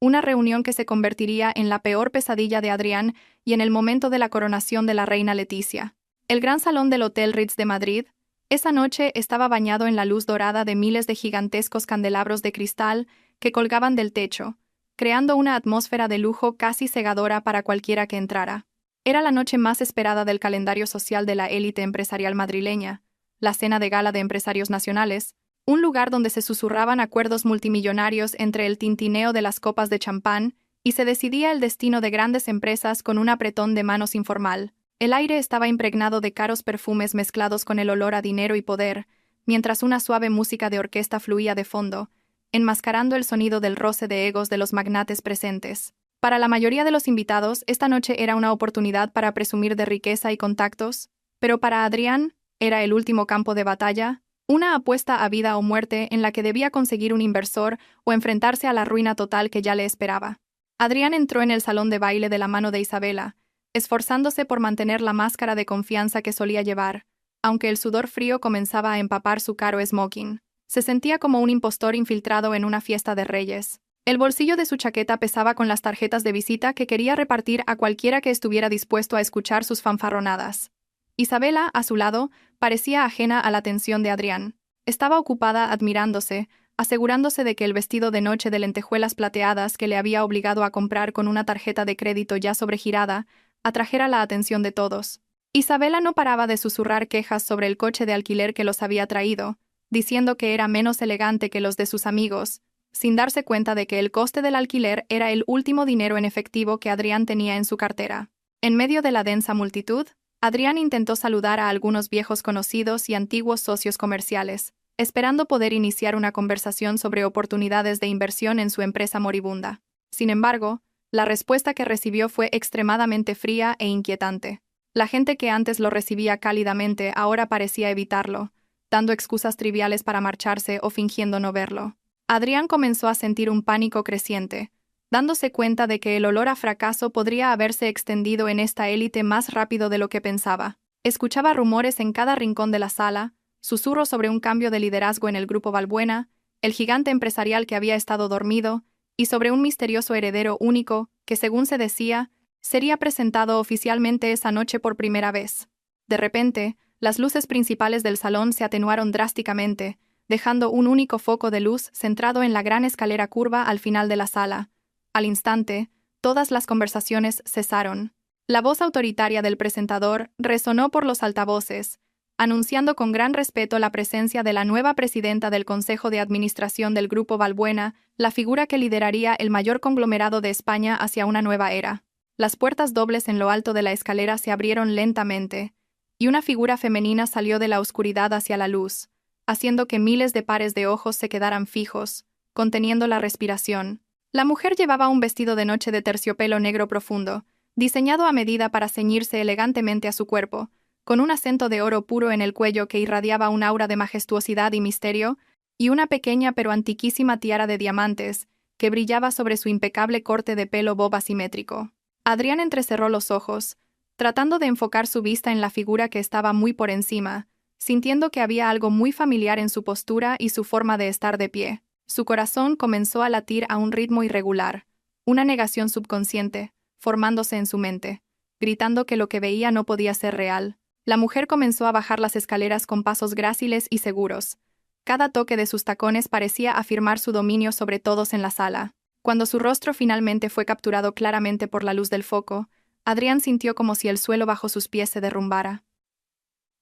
una reunión que se convertiría en la peor pesadilla de Adrián y en el momento de la coronación de la reina Leticia. El gran salón del Hotel Ritz de Madrid, esa noche estaba bañado en la luz dorada de miles de gigantescos candelabros de cristal que colgaban del techo, creando una atmósfera de lujo casi cegadora para cualquiera que entrara. Era la noche más esperada del calendario social de la élite empresarial madrileña, la cena de gala de empresarios nacionales, un lugar donde se susurraban acuerdos multimillonarios entre el tintineo de las copas de champán y se decidía el destino de grandes empresas con un apretón de manos informal. El aire estaba impregnado de caros perfumes mezclados con el olor a dinero y poder, mientras una suave música de orquesta fluía de fondo, enmascarando el sonido del roce de egos de los magnates presentes. Para la mayoría de los invitados, esta noche era una oportunidad para presumir de riqueza y contactos, pero para Adrián, era el último campo de batalla, una apuesta a vida o muerte en la que debía conseguir un inversor o enfrentarse a la ruina total que ya le esperaba. Adrián entró en el salón de baile de la mano de Isabela, esforzándose por mantener la máscara de confianza que solía llevar, aunque el sudor frío comenzaba a empapar su caro smoking. Se sentía como un impostor infiltrado en una fiesta de reyes. El bolsillo de su chaqueta pesaba con las tarjetas de visita que quería repartir a cualquiera que estuviera dispuesto a escuchar sus fanfarronadas. Isabela, a su lado, parecía ajena a la atención de Adrián. Estaba ocupada admirándose, asegurándose de que el vestido de noche de lentejuelas plateadas que le había obligado a comprar con una tarjeta de crédito ya sobregirada atrajera la atención de todos. Isabela no paraba de susurrar quejas sobre el coche de alquiler que los había traído, diciendo que era menos elegante que los de sus amigos, sin darse cuenta de que el coste del alquiler era el último dinero en efectivo que Adrián tenía en su cartera. En medio de la densa multitud, Adrián intentó saludar a algunos viejos conocidos y antiguos socios comerciales, esperando poder iniciar una conversación sobre oportunidades de inversión en su empresa moribunda. Sin embargo, la respuesta que recibió fue extremadamente fría e inquietante. La gente que antes lo recibía cálidamente ahora parecía evitarlo, dando excusas triviales para marcharse o fingiendo no verlo. Adrián comenzó a sentir un pánico creciente, dándose cuenta de que el olor a fracaso podría haberse extendido en esta élite más rápido de lo que pensaba. Escuchaba rumores en cada rincón de la sala, susurros sobre un cambio de liderazgo en el Grupo Valbuena, el gigante empresarial que había estado dormido, y sobre un misterioso heredero único que, según se decía, sería presentado oficialmente esa noche por primera vez. De repente, las luces principales del salón se atenuaron drásticamente, dejando un único foco de luz centrado en la gran escalera curva al final de la sala, Al instante, todas las conversaciones cesaron. La voz autoritaria del presentador resonó por los altavoces, anunciando con gran respeto la presencia de la nueva presidenta del Consejo de Administración del Grupo Valbuena, la figura que lideraría el mayor conglomerado de España hacia una nueva era. Las puertas dobles en lo alto de la escalera se abrieron lentamente, y una figura femenina salió de la oscuridad hacia la luz, haciendo que miles de pares de ojos se quedaran fijos, conteniendo la respiración. La mujer llevaba un vestido de noche de terciopelo negro profundo, diseñado a medida para ceñirse elegantemente a su cuerpo, con un acento de oro puro en el cuello que irradiaba un aura de majestuosidad y misterio, y una pequeña pero antiquísima tiara de diamantes, que brillaba sobre su impecable corte de pelo bob asimétrico. Adrián entrecerró los ojos, tratando de enfocar su vista en la figura que estaba muy por encima, sintiendo que había algo muy familiar en su postura y su forma de estar de pie. Su corazón comenzó a latir a un ritmo irregular, una negación subconsciente, formándose en su mente, gritando que lo que veía no podía ser real. La mujer comenzó a bajar las escaleras con pasos gráciles y seguros. Cada toque de sus tacones parecía afirmar su dominio sobre todos en la sala. Cuando su rostro finalmente fue capturado claramente por la luz del foco, Adrián sintió como si el suelo bajo sus pies se derrumbara.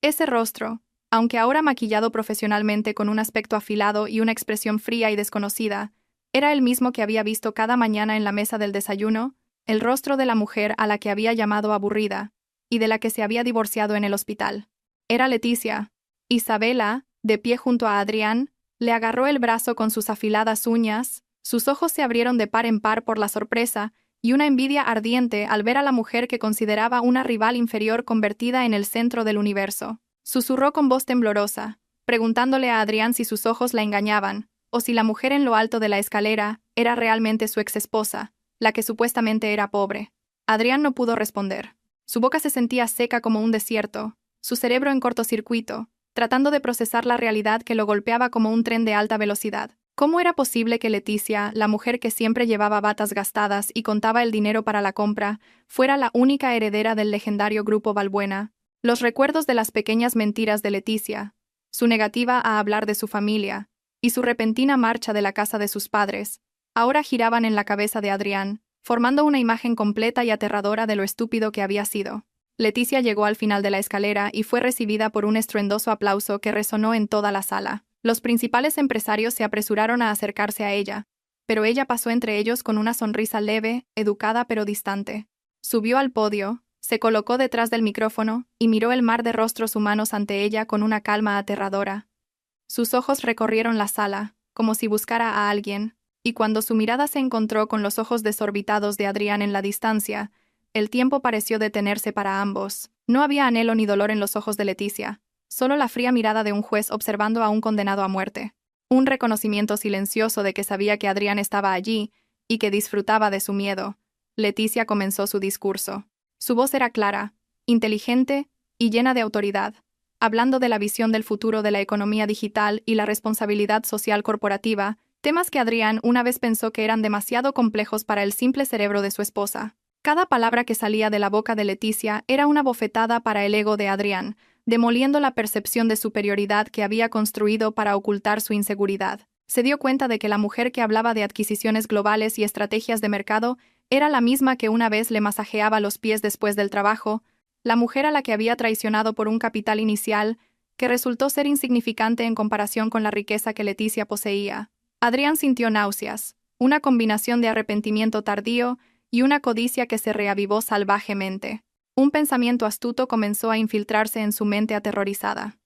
Ese rostro, aunque ahora maquillado profesionalmente con un aspecto afilado y una expresión fría y desconocida, era el mismo que había visto cada mañana en la mesa del desayuno, el rostro de la mujer a la que había llamado aburrida, y de la que se había divorciado en el hospital. Era Leticia. Isabela, de pie junto a Adrián, le agarró el brazo con sus afiladas uñas, sus ojos se abrieron de par en par por la sorpresa y una envidia ardiente al ver a la mujer que consideraba una rival inferior convertida en el centro del universo. Susurró con voz temblorosa, preguntándole a Adrián si sus ojos la engañaban, o si la mujer en lo alto de la escalera era realmente su exesposa, la que supuestamente era pobre. Adrián no pudo responder. Su boca se sentía seca como un desierto, su cerebro en cortocircuito, tratando de procesar la realidad que lo golpeaba como un tren de alta velocidad. ¿Cómo era posible que Leticia, la mujer que siempre llevaba batas gastadas y contaba el dinero para la compra, fuera la única heredera del legendario Grupo Valbuena? Los recuerdos de las pequeñas mentiras de Leticia, su negativa a hablar de su familia, y su repentina marcha de la casa de sus padres, ahora giraban en la cabeza de Adrián, formando una imagen completa y aterradora de lo estúpido que había sido. Leticia llegó al final de la escalera y fue recibida por un estruendoso aplauso que resonó en toda la sala. Los principales empresarios se apresuraron a acercarse a ella, pero ella pasó entre ellos con una sonrisa leve, educada pero distante. Subió al podio, se colocó detrás del micrófono y miró el mar de rostros humanos ante ella con una calma aterradora. Sus ojos recorrieron la sala, como si buscara a alguien, y cuando su mirada se encontró con los ojos desorbitados de Adrián en la distancia, el tiempo pareció detenerse para ambos. No había anhelo ni dolor en los ojos de Leticia, solo la fría mirada de un juez observando a un condenado a muerte. Un reconocimiento silencioso de que sabía que Adrián estaba allí y que disfrutaba de su miedo. Leticia comenzó su discurso. Su voz era clara, inteligente y llena de autoridad, hablando de la visión del futuro de la economía digital y la responsabilidad social corporativa, temas que Adrián una vez pensó que eran demasiado complejos para el simple cerebro de su esposa. Cada palabra que salía de la boca de Leticia era una bofetada para el ego de Adrián, demoliendo la percepción de superioridad que había construido para ocultar su inseguridad. Se dio cuenta de que la mujer que hablaba de adquisiciones globales y estrategias de mercado era la misma que una vez le masajeaba los pies después del trabajo, la mujer a la que había traicionado por un capital inicial que resultó ser insignificante en comparación con la riqueza que Leticia poseía. Adrián sintió náuseas, una combinación de arrepentimiento tardío y una codicia que se reavivó salvajemente. Un pensamiento astuto comenzó a infiltrarse en su mente aterrorizada.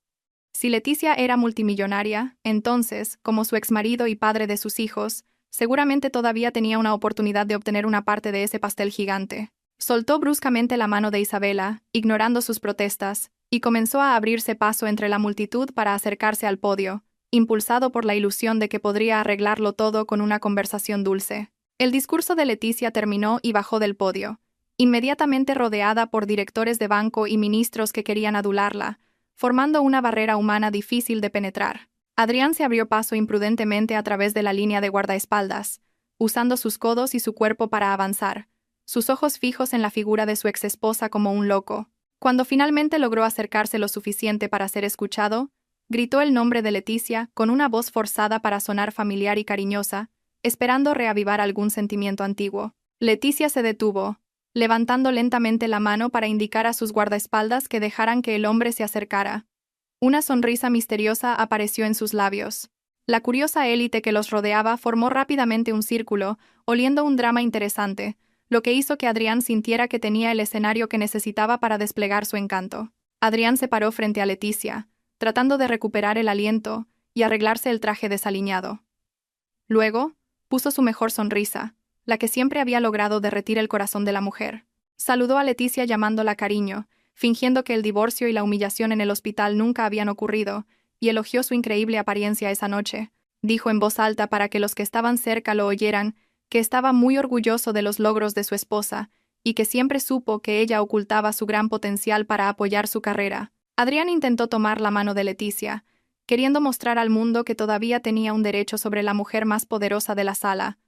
Si Leticia era multimillonaria, entonces, como su exmarido y padre de sus hijos, seguramente todavía tenía una oportunidad de obtener una parte de ese pastel gigante. Soltó bruscamente la mano de Isabela, ignorando sus protestas, y comenzó a abrirse paso entre la multitud para acercarse al podio, impulsado por la ilusión de que podría arreglarlo todo con una conversación dulce. El discurso de Leticia terminó y bajó del podio, inmediatamente rodeada por directores de banco y ministros que querían adularla, formando una barrera humana difícil de penetrar. Adrián se abrió paso imprudentemente a través de la línea de guardaespaldas, usando sus codos y su cuerpo para avanzar, sus ojos fijos en la figura de su exesposa como un loco. Cuando finalmente logró acercarse lo suficiente para ser escuchado, gritó el nombre de Leticia con una voz forzada para sonar familiar y cariñosa, esperando reavivar algún sentimiento antiguo. Leticia se detuvo, levantando lentamente la mano para indicar a sus guardaespaldas que dejaran que el hombre se acercara. Una sonrisa misteriosa apareció en sus labios. La curiosa élite que los rodeaba formó rápidamente un círculo, oliendo un drama interesante, lo que hizo que Adrián sintiera que tenía el escenario que necesitaba para desplegar su encanto. Adrián se paró frente a Leticia, tratando de recuperar el aliento y arreglarse el traje desaliñado. Luego, puso su mejor sonrisa, la que siempre había logrado derretir el corazón de la mujer. Saludó a Leticia llamándola cariño, fingiendo que el divorcio y la humillación en el hospital nunca habían ocurrido, y elogió su increíble apariencia esa noche. Dijo en voz alta para que los que estaban cerca lo oyeran, que estaba muy orgulloso de los logros de su esposa, y que siempre supo que ella ocultaba su gran potencial para apoyar su carrera. Adrián intentó tomar la mano de Leticia, queriendo mostrar al mundo que todavía tenía un derecho sobre la mujer más poderosa de la sala,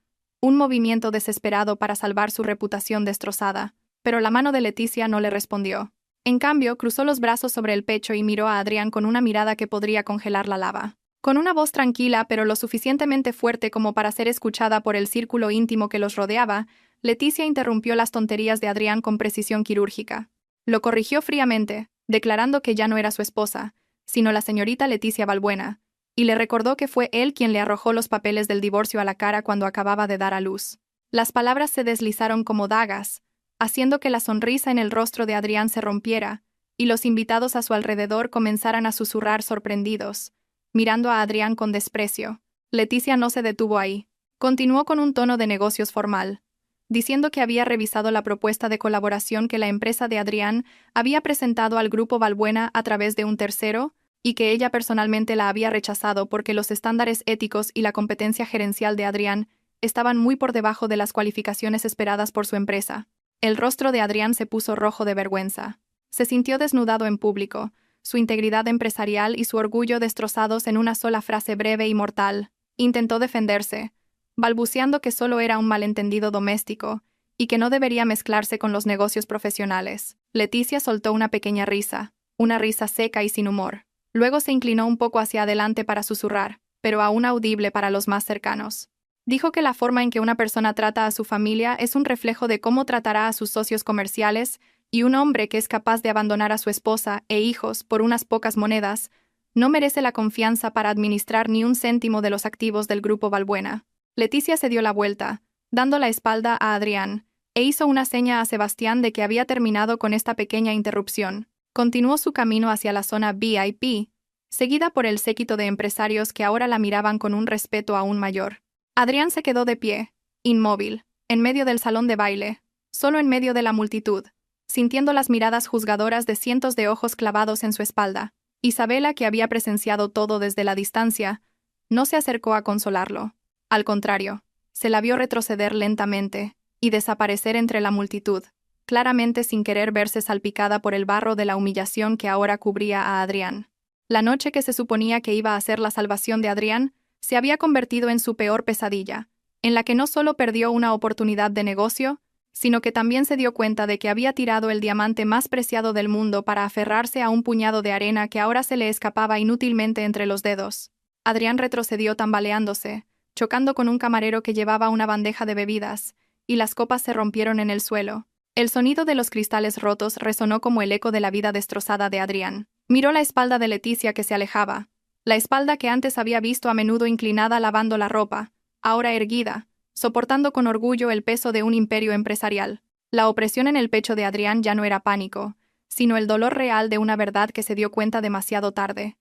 un movimiento desesperado para salvar su reputación destrozada, pero la mano de Leticia no le respondió. En cambio, cruzó los brazos sobre el pecho y miró a Adrián con una mirada que podría congelar la lava. Con una voz tranquila pero lo suficientemente fuerte como para ser escuchada por el círculo íntimo que los rodeaba, Leticia interrumpió las tonterías de Adrián con precisión quirúrgica. Lo corrigió fríamente, declarando que ya no era su esposa, sino la señorita Leticia Balbuena, y le recordó que fue él quien le arrojó los papeles del divorcio a la cara cuando acababa de dar a luz. Las palabras se deslizaron como dagas, haciendo que la sonrisa en el rostro de Adrián se rompiera, y los invitados a su alrededor comenzaran a susurrar sorprendidos, mirando a Adrián con desprecio. Leticia no se detuvo ahí. Continuó con un tono de negocios formal, diciendo que había revisado la propuesta de colaboración que la empresa de Adrián había presentado al grupo Balbuena a través de un tercero, y que ella personalmente la había rechazado porque los estándares éticos y la competencia gerencial de Adrián estaban muy por debajo de las cualificaciones esperadas por su empresa. El rostro de Adrián se puso rojo de vergüenza. Se sintió desnudado en público, su integridad empresarial y su orgullo destrozados en una sola frase breve y mortal. Intentó defenderse, balbuceando que solo era un malentendido doméstico y que no debería mezclarse con los negocios profesionales. Leticia soltó una pequeña risa, una risa seca y sin humor. Luego se inclinó un poco hacia adelante para susurrar, pero aún audible para los más cercanos. Dijo que la forma en que una persona trata a su familia es un reflejo de cómo tratará a sus socios comerciales, y un hombre que es capaz de abandonar a su esposa e hijos por unas pocas monedas no merece la confianza para administrar ni un céntimo de los activos del grupo Balbuena. Leticia se dio la vuelta, dando la espalda a Adrián, e hizo una seña a Sebastián de que había terminado con esta pequeña interrupción. Continuó su camino hacia la zona VIP, seguida por el séquito de empresarios que ahora la miraban con un respeto aún mayor. Adrián se quedó de pie, inmóvil, en medio del salón de baile, solo en medio de la multitud, sintiendo las miradas juzgadoras de cientos de ojos clavados en su espalda. Isabela, que había presenciado todo desde la distancia, no se acercó a consolarlo. Al contrario, se la vio retroceder lentamente y desaparecer entre la multitud, claramente sin querer verse salpicada por el barro de la humillación que ahora cubría a Adrián. La noche que se suponía que iba a ser la salvación de Adrián se había convertido en su peor pesadilla, en la que no solo perdió una oportunidad de negocio, sino que también se dio cuenta de que había tirado el diamante más preciado del mundo para aferrarse a un puñado de arena que ahora se le escapaba inútilmente entre los dedos. Adrián retrocedió tambaleándose, chocando con un camarero que llevaba una bandeja de bebidas, y las copas se rompieron en el suelo. El sonido de los cristales rotos resonó como el eco de la vida destrozada de Adrián. Miró la espalda de Leticia que se alejaba, la espalda que antes había visto a menudo inclinada lavando la ropa, ahora erguida, soportando con orgullo el peso de un imperio empresarial. La opresión en el pecho de Adrián ya no era pánico, sino el dolor real de una verdad que se dio cuenta demasiado tarde.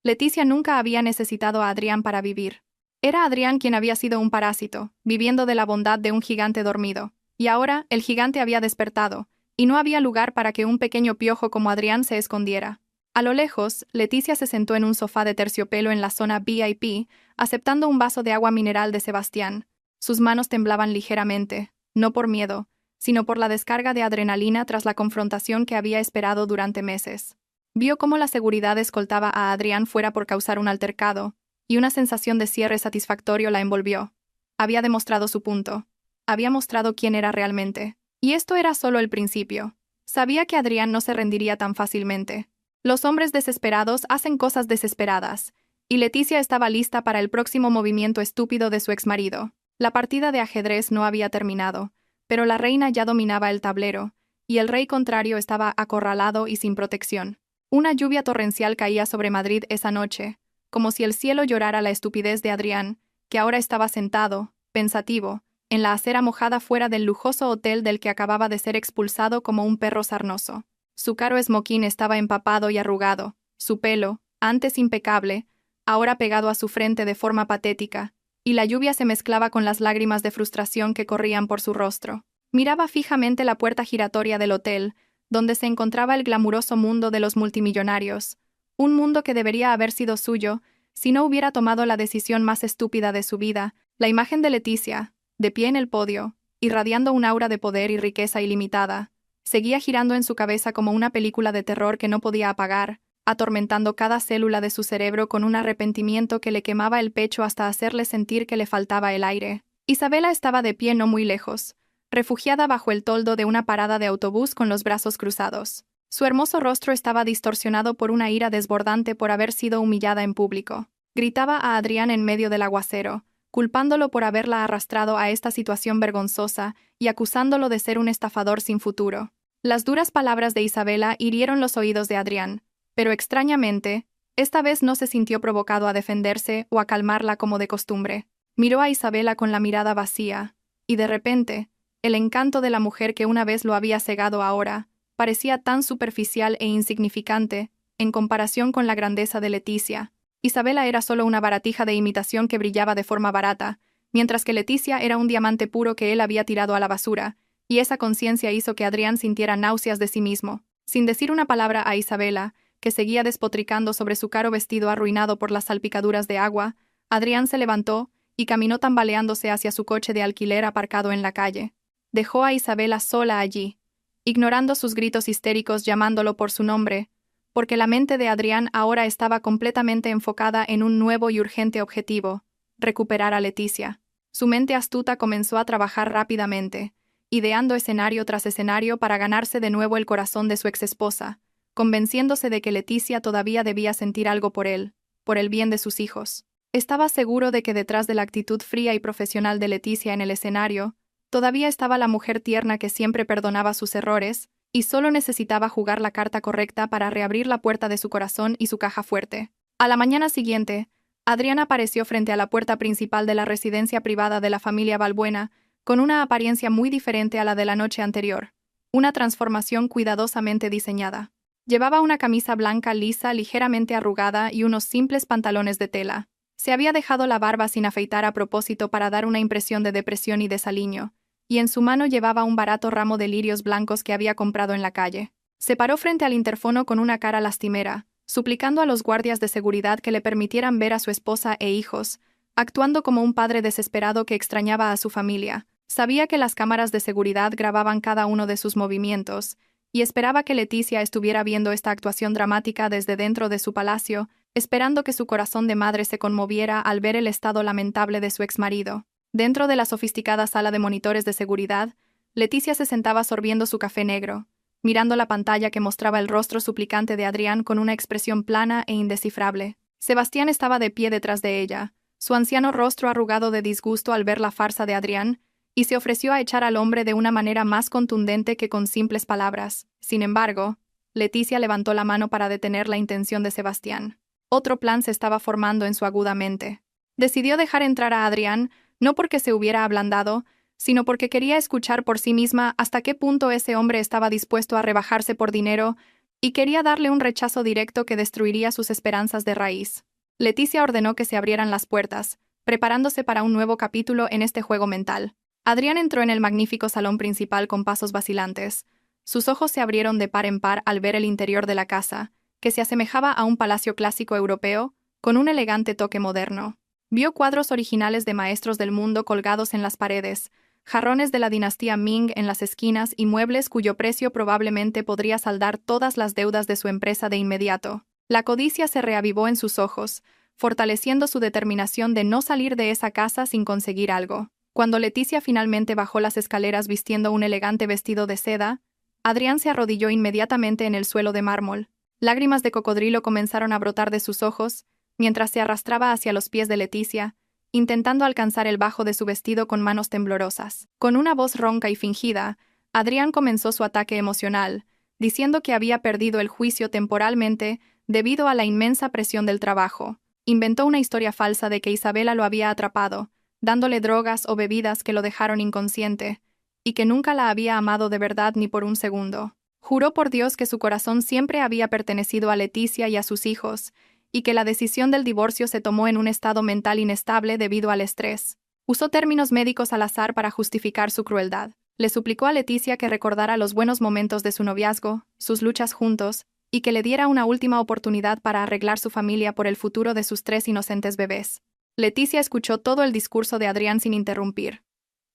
Leticia nunca había necesitado a Adrián para vivir. Era Adrián quien había sido un parásito, viviendo de la bondad de un gigante dormido, y ahora el gigante había despertado, y no había lugar para que un pequeño piojo como Adrián se escondiera. A lo lejos, Leticia se sentó en un sofá de terciopelo en la zona VIP, aceptando un vaso de agua mineral de Sebastián. Sus manos temblaban ligeramente, no por miedo, sino por la descarga de adrenalina tras la confrontación que había esperado durante meses. Vio cómo la seguridad escoltaba a Adrián fuera por causar un altercado, y una sensación de cierre satisfactorio la envolvió. Había demostrado su punto. Había mostrado quién era realmente. Y esto era solo el principio. Sabía que Adrián no se rendiría tan fácilmente. Los hombres desesperados hacen cosas desesperadas, y Leticia estaba lista para el próximo movimiento estúpido de su exmarido. La partida de ajedrez no había terminado, pero la reina ya dominaba el tablero, y el rey contrario estaba acorralado y sin protección. Una lluvia torrencial caía sobre Madrid esa noche, como si el cielo llorara la estupidez de Adrián, que ahora estaba sentado, pensativo, en la acera mojada fuera del lujoso hotel del que acababa de ser expulsado como un perro sarnoso. Su caro esmoquín estaba empapado y arrugado, su pelo, antes impecable, ahora pegado a su frente de forma patética, y la lluvia se mezclaba con las lágrimas de frustración que corrían por su rostro. Miraba fijamente la puerta giratoria del hotel, donde se encontraba el glamuroso mundo de los multimillonarios, un mundo que debería haber sido suyo si no hubiera tomado la decisión más estúpida de su vida. La imagen de Leticia, de pie en el podio, irradiando un aura de poder y riqueza ilimitada, seguía girando en su cabeza como una película de terror que no podía apagar, atormentando cada célula de su cerebro con un arrepentimiento que le quemaba el pecho hasta hacerle sentir que le faltaba el aire. Isabela estaba de pie no muy lejos, refugiada bajo el toldo de una parada de autobús con los brazos cruzados. Su hermoso rostro estaba distorsionado por una ira desbordante por haber sido humillada en público. Gritaba a Adrián en medio del aguacero, culpándolo por haberla arrastrado a esta situación vergonzosa y acusándolo de ser un estafador sin futuro. Las duras palabras de Isabela hirieron los oídos de Adrián, pero extrañamente, esta vez no se sintió provocado a defenderse o a calmarla como de costumbre. Miró a Isabela con la mirada vacía, y de repente, el encanto de la mujer que una vez lo había cegado ahora, parecía tan superficial e insignificante, en comparación con la grandeza de Leticia. Isabela era solo una baratija de imitación que brillaba de forma barata, mientras que Leticia era un diamante puro que él había tirado a la basura, y esa conciencia hizo que Adrián sintiera náuseas de sí mismo. Sin decir una palabra a Isabela, que seguía despotricando sobre su caro vestido arruinado por las salpicaduras de agua, Adrián se levantó y caminó tambaleándose hacia su coche de alquiler aparcado en la calle. Dejó a Isabela sola allí, ignorando sus gritos histéricos llamándolo por su nombre, porque la mente de Adrián ahora estaba completamente enfocada en un nuevo y urgente objetivo: recuperar a Leticia. Su mente astuta comenzó a trabajar rápidamente, ideando escenario tras escenario para ganarse de nuevo el corazón de su exesposa, convenciéndose de que Leticia todavía debía sentir algo por él, por el bien de sus hijos. Estaba seguro de que detrás de la actitud fría y profesional de Leticia en el escenario, todavía estaba la mujer tierna que siempre perdonaba sus errores, y solo necesitaba jugar la carta correcta para reabrir la puerta de su corazón y su caja fuerte. A la mañana siguiente, Adrián apareció frente a la puerta principal de la residencia privada de la familia Balbuena, con una apariencia muy diferente a la de la noche anterior, una transformación cuidadosamente diseñada. Llevaba una camisa blanca lisa ligeramente arrugada y unos simples pantalones de tela. Se había dejado la barba sin afeitar a propósito para dar una impresión de depresión y desaliño, y en su mano llevaba un barato ramo de lirios blancos que había comprado en la calle. Se paró frente al interfono con una cara lastimera, suplicando a los guardias de seguridad que le permitieran ver a su esposa e hijos, actuando como un padre desesperado que extrañaba a su familia. Sabía que las cámaras de seguridad grababan cada uno de sus movimientos, y esperaba que Leticia estuviera viendo esta actuación dramática desde dentro de su palacio, esperando que su corazón de madre se conmoviera al ver el estado lamentable de su exmarido. Dentro de la sofisticada sala de monitores de seguridad, Leticia se sentaba sorbiendo su café negro, mirando la pantalla que mostraba el rostro suplicante de Adrián con una expresión plana e indescifrable. Sebastián estaba de pie detrás de ella, su anciano rostro arrugado de disgusto al ver la farsa de Adrián, y se ofreció a echar al hombre de una manera más contundente que con simples palabras. Sin embargo, Leticia levantó la mano para detener la intención de Sebastián. Otro plan se estaba formando en su aguda mente. Decidió dejar entrar a Adrián, no porque se hubiera ablandado, sino porque quería escuchar por sí misma hasta qué punto ese hombre estaba dispuesto a rebajarse por dinero, y quería darle un rechazo directo que destruiría sus esperanzas de raíz. Leticia ordenó que se abrieran las puertas, preparándose para un nuevo capítulo en este juego mental. Adrián entró en el magnífico salón principal con pasos vacilantes. Sus ojos se abrieron de par en par al ver el interior de la casa, que se asemejaba a un palacio clásico europeo, con un elegante toque moderno. Vio cuadros originales de maestros del mundo colgados en las paredes, jarrones de la dinastía Ming en las esquinas y muebles cuyo precio probablemente podría saldar todas las deudas de su empresa de inmediato. La codicia se reavivó en sus ojos, fortaleciendo su determinación de no salir de esa casa sin conseguir algo. Cuando Leticia finalmente bajó las escaleras vistiendo un elegante vestido de seda, Adrián se arrodilló inmediatamente en el suelo de mármol. Lágrimas de cocodrilo comenzaron a brotar de sus ojos, mientras se arrastraba hacia los pies de Leticia, intentando alcanzar el bajo de su vestido con manos temblorosas. Con una voz ronca y fingida, Adrián comenzó su ataque emocional, diciendo que había perdido el juicio temporalmente debido a la inmensa presión del trabajo. Inventó una historia falsa de que Isabela lo había atrapado, dándole drogas o bebidas que lo dejaron inconsciente, y que nunca la había amado de verdad ni por un segundo. Juró por Dios que su corazón siempre había pertenecido a Leticia y a sus hijos, y que la decisión del divorcio se tomó en un estado mental inestable debido al estrés. Usó términos médicos al azar para justificar su crueldad. Le suplicó a Leticia que recordara los buenos momentos de su noviazgo, sus luchas juntos, y que le diera una última oportunidad para arreglar su familia por el futuro de sus 3 inocentes bebés. Leticia escuchó todo el discurso de Adrián sin interrumpir.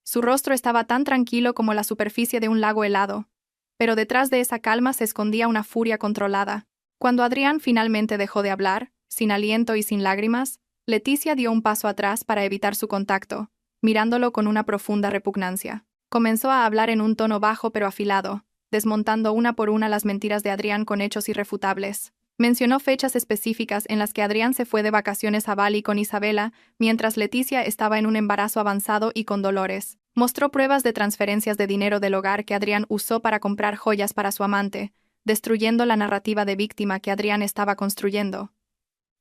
Su rostro estaba tan tranquilo como la superficie de un lago helado, pero detrás de esa calma se escondía una furia controlada. Cuando Adrián finalmente dejó de hablar, sin aliento y sin lágrimas, Leticia dio un paso atrás para evitar su contacto, mirándolo con una profunda repugnancia. Comenzó a hablar en un tono bajo pero afilado, desmontando una por una las mentiras de Adrián con hechos irrefutables. Mencionó fechas específicas en las que Adrián se fue de vacaciones a Bali con Isabela, mientras Leticia estaba en un embarazo avanzado y con dolores. Mostró pruebas de transferencias de dinero del hogar que Adrián usó para comprar joyas para su amante, destruyendo la narrativa de víctima que Adrián estaba construyendo.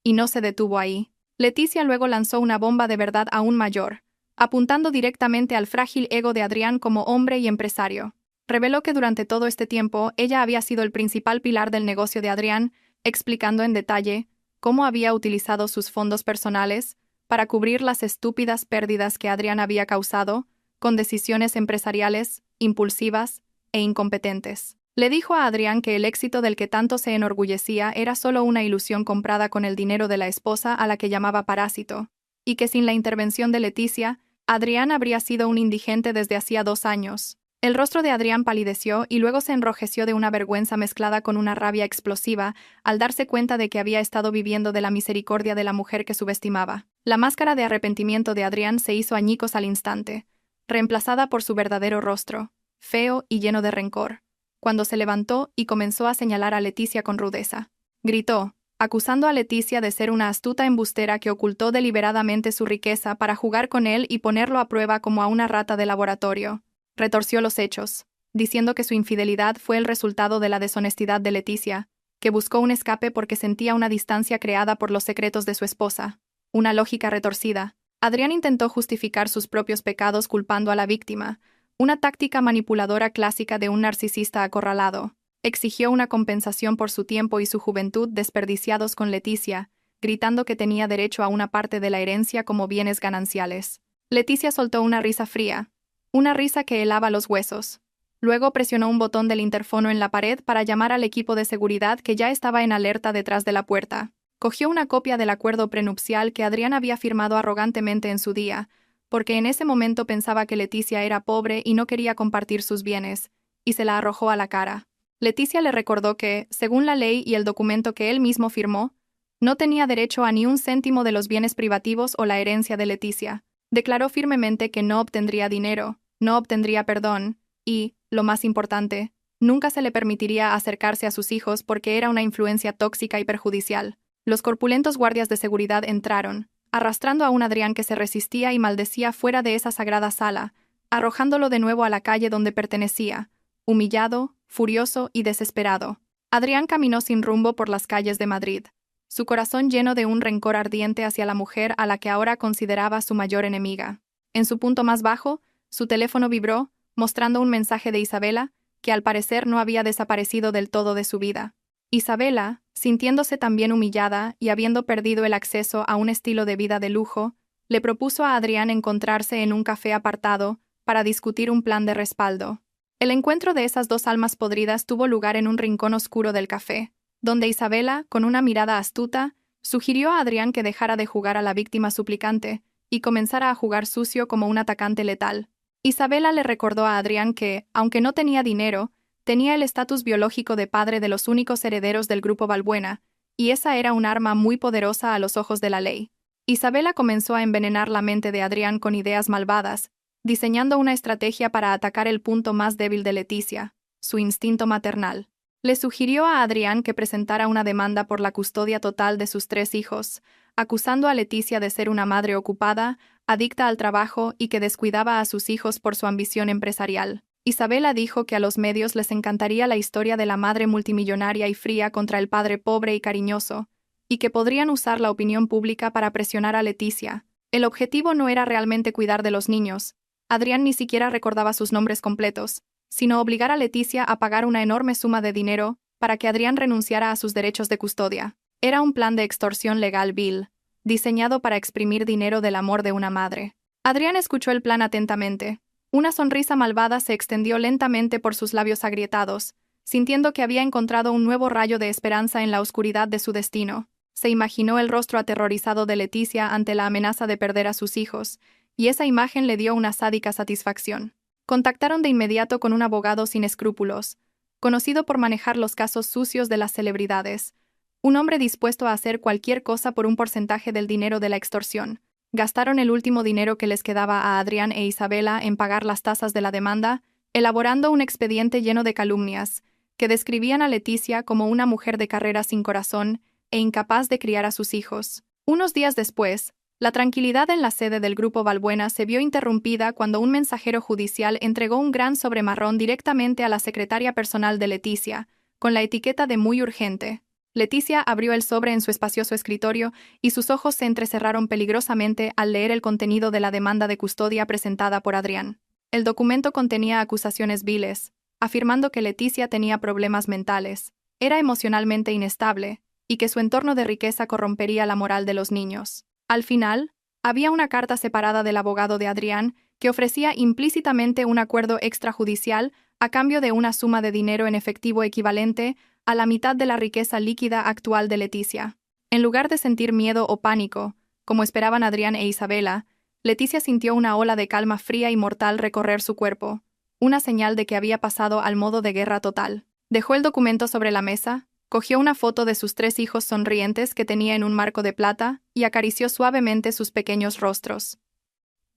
Y no se detuvo ahí. Leticia luego lanzó una bomba de verdad aún mayor, apuntando directamente al frágil ego de Adrián como hombre y empresario. Reveló que durante todo este tiempo ella había sido el principal pilar del negocio de Adrián, explicando en detalle cómo había utilizado sus fondos personales para cubrir las estúpidas pérdidas que Adrián había causado, con decisiones empresariales, impulsivas e incompetentes. Le dijo a Adrián que el éxito del que tanto se enorgullecía era solo una ilusión comprada con el dinero de la esposa a la que llamaba parásito, y que sin la intervención de Leticia, Adrián habría sido un indigente desde hacía 2 años. El rostro de Adrián palideció y luego se enrojeció de una vergüenza mezclada con una rabia explosiva al darse cuenta de que había estado viviendo de la misericordia de la mujer que subestimaba. La máscara de arrepentimiento de Adrián se hizo añicos al instante, reemplazada por su verdadero rostro, feo y lleno de rencor, cuando se levantó y comenzó a señalar a Leticia con rudeza. Gritó, acusando a Leticia de ser una astuta embustera que ocultó deliberadamente su riqueza para jugar con él y ponerlo a prueba como a una rata de laboratorio. Retorció los hechos, diciendo que su infidelidad fue el resultado de la deshonestidad de Leticia, que buscó un escape porque sentía una distancia creada por los secretos de su esposa. Una lógica retorcida. Adrián intentó justificar sus propios pecados culpando a la víctima, una táctica manipuladora clásica de un narcisista acorralado. Exigió una compensación por su tiempo y su juventud desperdiciados con Leticia, gritando que tenía derecho a una parte de la herencia como bienes gananciales. Leticia soltó una risa fría, una risa que helaba los huesos. Luego presionó un botón del interfono en la pared para llamar al equipo de seguridad que ya estaba en alerta detrás de la puerta. Cogió una copia del acuerdo prenupcial que Adrián había firmado arrogantemente en su día, porque en ese momento pensaba que Leticia era pobre y no quería compartir sus bienes, y se la arrojó a la cara. Leticia le recordó que, según la ley y el documento que él mismo firmó, no tenía derecho a ni un céntimo de los bienes privativos o la herencia de Leticia. Declaró firmemente que no obtendría dinero, no obtendría perdón, y, lo más importante, nunca se le permitiría acercarse a sus hijos porque era una influencia tóxica y perjudicial. Los corpulentos guardias de seguridad entraron, arrastrando a un Adrián que se resistía y maldecía fuera de esa sagrada sala, arrojándolo de nuevo a la calle donde pertenecía, humillado, furioso y desesperado. Adrián caminó sin rumbo por las calles de Madrid, su corazón lleno de un rencor ardiente hacia la mujer a la que ahora consideraba su mayor enemiga. En su punto más bajo, su teléfono vibró, mostrando un mensaje de Isabela, que al parecer no había desaparecido del todo de su vida. Isabela, sintiéndose también humillada y habiendo perdido el acceso a un estilo de vida de lujo, le propuso a Adrián encontrarse en un café apartado para discutir un plan de respaldo. El encuentro de esas 2 almas podridas tuvo lugar en un rincón oscuro del café, donde Isabela, con una mirada astuta, sugirió a Adrián que dejara de jugar a la víctima suplicante y comenzara a jugar sucio como un atacante letal. Isabela le recordó a Adrián que, aunque no tenía dinero, tenía el estatus biológico de padre de los únicos herederos del grupo Balbuena, y esa era un arma muy poderosa a los ojos de la ley. Isabela comenzó a envenenar la mente de Adrián con ideas malvadas, diseñando una estrategia para atacar el punto más débil de Leticia, su instinto maternal. Le sugirió a Adrián que presentara una demanda por la custodia total de sus 3 hijos, acusando a Leticia de ser una madre ocupada, adicta al trabajo y que descuidaba a sus hijos por su ambición empresarial. Isabela dijo que a los medios les encantaría la historia de la madre multimillonaria y fría contra el padre pobre y cariñoso, y que podrían usar la opinión pública para presionar a Leticia. El objetivo no era realmente cuidar de los niños. Adrián ni siquiera recordaba sus nombres completos, sino obligar a Leticia a pagar una enorme suma de dinero para que Adrián renunciara a sus derechos de custodia. Era un plan de extorsión legal vil, diseñado para exprimir dinero del amor de una madre. Adrián escuchó el plan atentamente. Una sonrisa malvada se extendió lentamente por sus labios agrietados, sintiendo que había encontrado un nuevo rayo de esperanza en la oscuridad de su destino. Se imaginó el rostro aterrorizado de Leticia ante la amenaza de perder a sus hijos, y esa imagen le dio una sádica satisfacción. Contactaron de inmediato con un abogado sin escrúpulos, conocido por manejar los casos sucios de las celebridades, un hombre dispuesto a hacer cualquier cosa por un porcentaje del dinero de la extorsión. Gastaron el último dinero que les quedaba a Adrián e Isabela en pagar las tasas de la demanda, elaborando un expediente lleno de calumnias, que describían a Leticia como una mujer de carrera sin corazón e incapaz de criar a sus hijos. Unos días después, la tranquilidad en la sede del Grupo Balbuena se vio interrumpida cuando un mensajero judicial entregó un gran sobre marrón directamente a la secretaria personal de Leticia, con la etiqueta de muy urgente. Leticia abrió el sobre en su espacioso escritorio y sus ojos se entrecerraron peligrosamente al leer el contenido de la demanda de custodia presentada por Adrián. El documento contenía acusaciones viles, afirmando que Leticia tenía problemas mentales, era emocionalmente inestable, y que su entorno de riqueza corrompería la moral de los niños. Al final, había una carta separada del abogado de Adrián que ofrecía implícitamente un acuerdo extrajudicial a cambio de una suma de dinero en efectivo equivalente a la mitad de la riqueza líquida actual de Leticia. En lugar de sentir miedo o pánico, como esperaban Adrián e Isabela, Leticia sintió una ola de calma fría y mortal recorrer su cuerpo, una señal de que había pasado al modo de guerra total. Dejó el documento sobre la mesa, cogió una foto de sus 3 hijos sonrientes que tenía en un marco de plata y acarició suavemente sus pequeños rostros.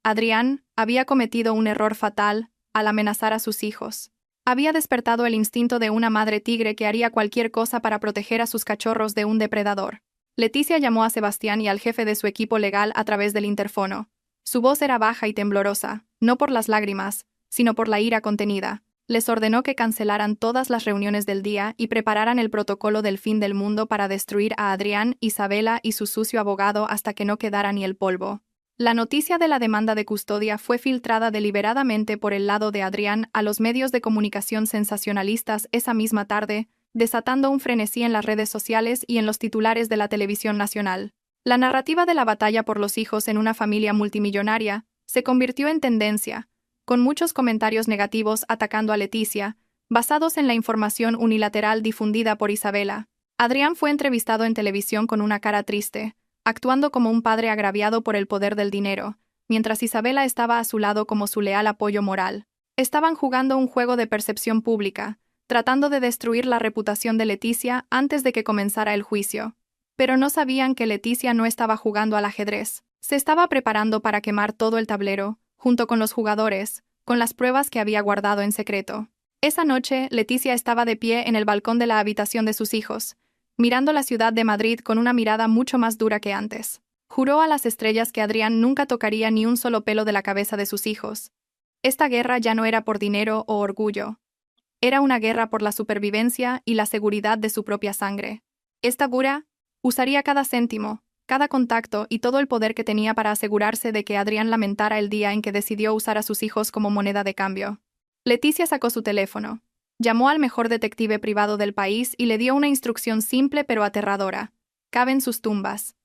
Adrián había cometido un error fatal al amenazar a sus hijos. Había despertado el instinto de una madre tigre que haría cualquier cosa para proteger a sus cachorros de un depredador. Leticia llamó a Sebastián y al jefe de su equipo legal a través del interfono. Su voz era baja y temblorosa, no por las lágrimas, sino por la ira contenida. Les ordenó que cancelaran todas las reuniones del día y prepararan el protocolo del fin del mundo para destruir a Adrián, Isabela y su sucio abogado hasta que no quedara ni el polvo. La noticia de la demanda de custodia fue filtrada deliberadamente por el lado de Adrián a los medios de comunicación sensacionalistas esa misma tarde, desatando un frenesí en las redes sociales y en los titulares de la televisión nacional. La narrativa de la batalla por los hijos en una familia multimillonaria se convirtió en tendencia, con muchos comentarios negativos atacando a Leticia, basados en la información unilateral difundida por Isabela. Adrián fue entrevistado en televisión con una cara triste, actuando como un padre agraviado por el poder del dinero, mientras Isabela estaba a su lado como su leal apoyo moral. Estaban jugando un juego de percepción pública, tratando de destruir la reputación de Leticia antes de que comenzara el juicio. Pero no sabían que Leticia no estaba jugando al ajedrez. Se estaba preparando para quemar todo el tablero, junto con los jugadores, con las pruebas que había guardado en secreto. Esa noche, Leticia estaba de pie en el balcón de la habitación de sus hijos, mirando la ciudad de Madrid con una mirada mucho más dura que antes. Juró a las estrellas que Adrián nunca tocaría ni un solo pelo de la cabeza de sus hijos. Esta guerra ya no era por dinero o orgullo. Era una guerra por la supervivencia y la seguridad de su propia sangre. Esta gura usaría cada céntimo, cada contacto y todo el poder que tenía para asegurarse de que Adrián lamentara el día en que decidió usar a sus hijos como moneda de cambio. Leticia sacó su teléfono, llamó al mejor detective privado del país y le dio una instrucción simple pero aterradora. Caven sus tumbas.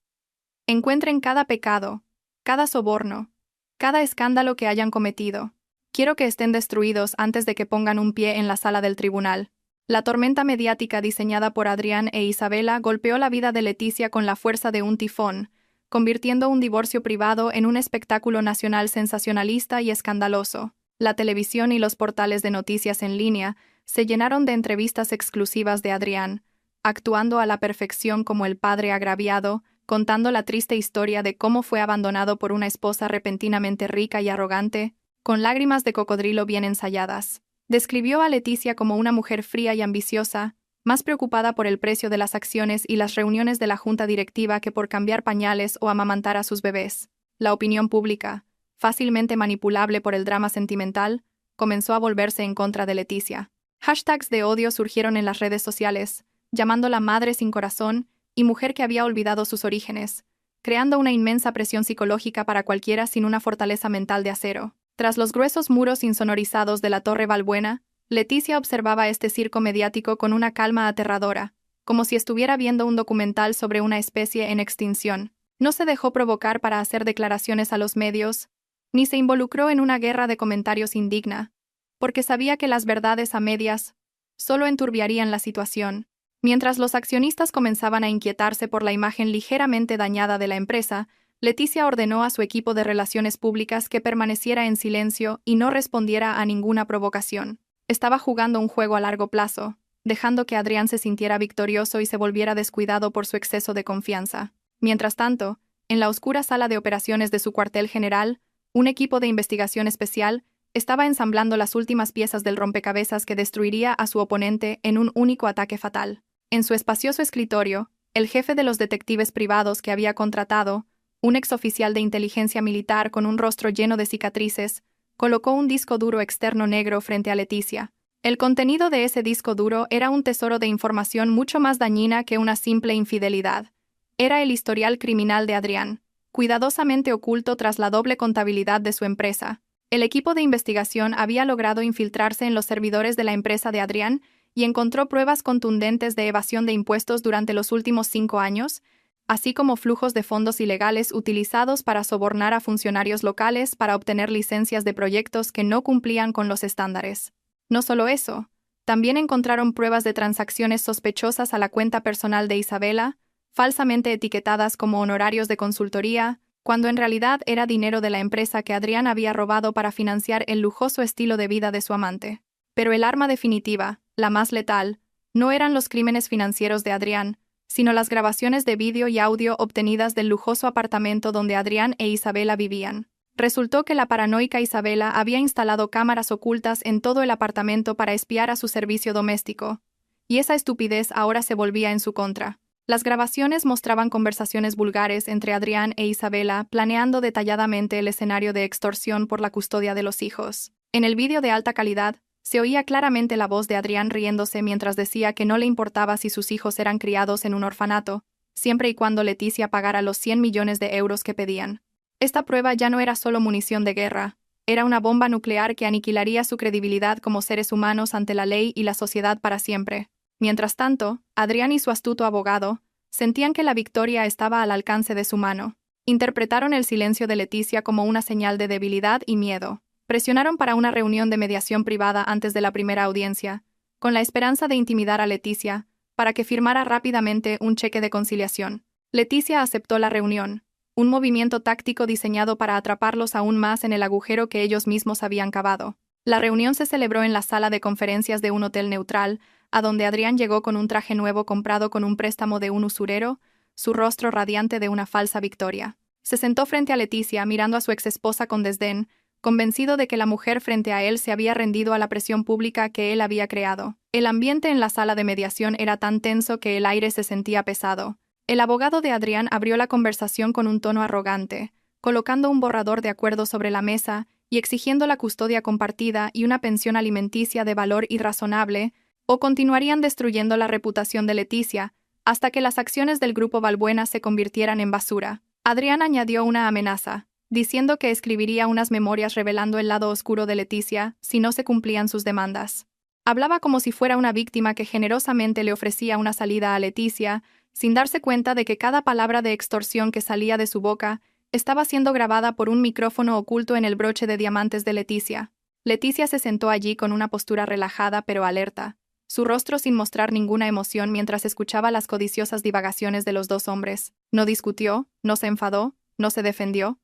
Encuentren cada pecado, cada soborno, cada escándalo que hayan cometido. Quiero que estén destruidos antes de que pongan un pie en la sala del tribunal. La tormenta mediática diseñada por Adrián e Isabela golpeó la vida de Leticia con la fuerza de un tifón, convirtiendo un divorcio privado en un espectáculo nacional sensacionalista y escandaloso. La televisión y los portales de noticias en línea se llenaron de entrevistas exclusivas de Adrián, actuando a la perfección como el padre agraviado, contando la triste historia de cómo fue abandonado por una esposa repentinamente rica y arrogante, con lágrimas de cocodrilo bien ensayadas. Describió a Leticia como una mujer fría y ambiciosa, más preocupada por el precio de las acciones y las reuniones de la junta directiva que por cambiar pañales o amamantar a sus bebés. La opinión pública, fácilmente manipulable por el drama sentimental, comenzó a volverse en contra de Leticia. Hashtags de odio surgieron en las redes sociales, llamándola madre sin corazón y mujer que había olvidado sus orígenes, creando una inmensa presión psicológica para cualquiera sin una fortaleza mental de acero. Tras los gruesos muros insonorizados de la Torre Valbuena, Leticia observaba este circo mediático con una calma aterradora, como si estuviera viendo un documental sobre una especie en extinción. No se dejó provocar para hacer declaraciones a los medios, ni se involucró en una guerra de comentarios indigna, porque sabía que las verdades a medias solo enturbiarían la situación. Mientras los accionistas comenzaban a inquietarse por la imagen ligeramente dañada de la empresa, Leticia ordenó a su equipo de relaciones públicas que permaneciera en silencio y no respondiera a ninguna provocación. Estaba jugando un juego a largo plazo, dejando que Adrián se sintiera victorioso y se volviera descuidado por su exceso de confianza. Mientras tanto, en la oscura sala de operaciones de su cuartel general, un equipo de investigación especial estaba ensamblando las últimas piezas del rompecabezas que destruiría a su oponente en un único ataque fatal. En su espacioso escritorio, el jefe de los detectives privados que había contratado, un exoficial de inteligencia militar con un rostro lleno de cicatrices, colocó un disco duro externo negro frente a Leticia. El contenido de ese disco duro era un tesoro de información mucho más dañina que una simple infidelidad. Era el historial criminal de Adrián, cuidadosamente oculto tras la doble contabilidad de su empresa. El equipo de investigación había logrado infiltrarse en los servidores de la empresa de Adrián y encontró pruebas contundentes de evasión de impuestos durante los últimos 5 años, así como flujos de fondos ilegales utilizados para sobornar a funcionarios locales para obtener licencias de proyectos que no cumplían con los estándares. No solo eso, también encontraron pruebas de transacciones sospechosas a la cuenta personal de Isabela, falsamente etiquetadas como honorarios de consultoría, cuando en realidad era dinero de la empresa que Adrián había robado para financiar el lujoso estilo de vida de su amante. Pero el arma definitiva, la más letal, no eran los crímenes financieros de Adrián, sino las grabaciones de vídeo y audio obtenidas del lujoso apartamento donde Adrián e Isabela vivían. Resultó que la paranoica Isabela había instalado cámaras ocultas en todo el apartamento para espiar a su servicio doméstico, y esa estupidez ahora se volvía en su contra. Las grabaciones mostraban conversaciones vulgares entre Adrián e Isabela, planeando detalladamente el escenario de extorsión por la custodia de los hijos. En el vídeo de alta calidad, se oía claramente la voz de Adrián riéndose mientras decía que no le importaba si sus hijos eran criados en un orfanato, siempre y cuando Leticia pagara los 100 millones de euros que pedían. Esta prueba ya no era solo munición de guerra, era una bomba nuclear que aniquilaría su credibilidad como seres humanos ante la ley y la sociedad para siempre. Mientras tanto, Adrián y su astuto abogado sentían que la victoria estaba al alcance de su mano. Interpretaron el silencio de Leticia como una señal de debilidad y miedo. Presionaron para una reunión de mediación privada antes de la primera audiencia, con la esperanza de intimidar a Leticia, para que firmara rápidamente un cheque de conciliación. Leticia aceptó la reunión, un movimiento táctico diseñado para atraparlos aún más en el agujero que ellos mismos habían cavado. La reunión se celebró en la sala de conferencias de un hotel neutral, a donde Adrián llegó con un traje nuevo comprado con un préstamo de un usurero, su rostro radiante de una falsa victoria. Se sentó frente a Leticia mirando a su exesposa con desdén, convencido de que la mujer frente a él se había rendido a la presión pública que él había creado. El ambiente en la sala de mediación era tan tenso que el aire se sentía pesado. El abogado de Adrián abrió la conversación con un tono arrogante, colocando un borrador de acuerdo sobre la mesa y exigiendo la custodia compartida y una pensión alimenticia de valor irrazonable, o continuarían destruyendo la reputación de Leticia hasta que las acciones del Grupo Valbuena se convirtieran en basura. Adrián añadió una amenaza, diciendo que escribiría unas memorias revelando el lado oscuro de Leticia si no se cumplían sus demandas. Hablaba como si fuera una víctima que generosamente le ofrecía una salida a Leticia, sin darse cuenta de que cada palabra de extorsión que salía de su boca estaba siendo grabada por un micrófono oculto en el broche de diamantes de Leticia. Leticia se sentó allí con una postura relajada pero alerta, su rostro sin mostrar ninguna emoción mientras escuchaba las codiciosas divagaciones de los dos hombres. No discutió, no se enfadó, no se defendió.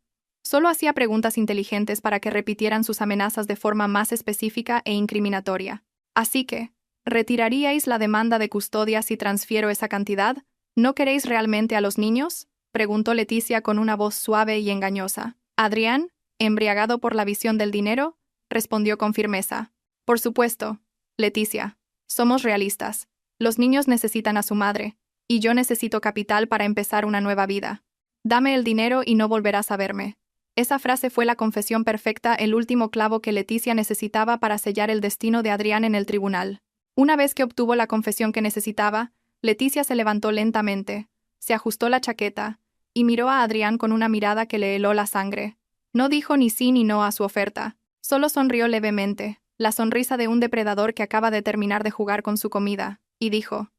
Solo hacía preguntas inteligentes para que repitieran sus amenazas de forma más específica e incriminatoria. Así que, ¿retiraríais la demanda de custodia si transfiero esa cantidad? ¿No queréis realmente a los niños?, preguntó Leticia con una voz suave y engañosa. Adrián, embriagado por la visión del dinero, respondió con firmeza. Por supuesto, Leticia, somos realistas. Los niños necesitan a su madre, y yo necesito capital para empezar una nueva vida. Dame el dinero y no volverás a verme. Esa frase fue la confesión perfecta, el último clavo que Leticia necesitaba para sellar el destino de Adrián en el tribunal. Una vez que obtuvo la confesión que necesitaba, Leticia se levantó lentamente, se ajustó la chaqueta, y miró a Adrián con una mirada que le heló la sangre. No dijo ni sí ni no a su oferta, solo sonrió levemente, la sonrisa de un depredador que acaba de terminar de jugar con su comida, y dijo: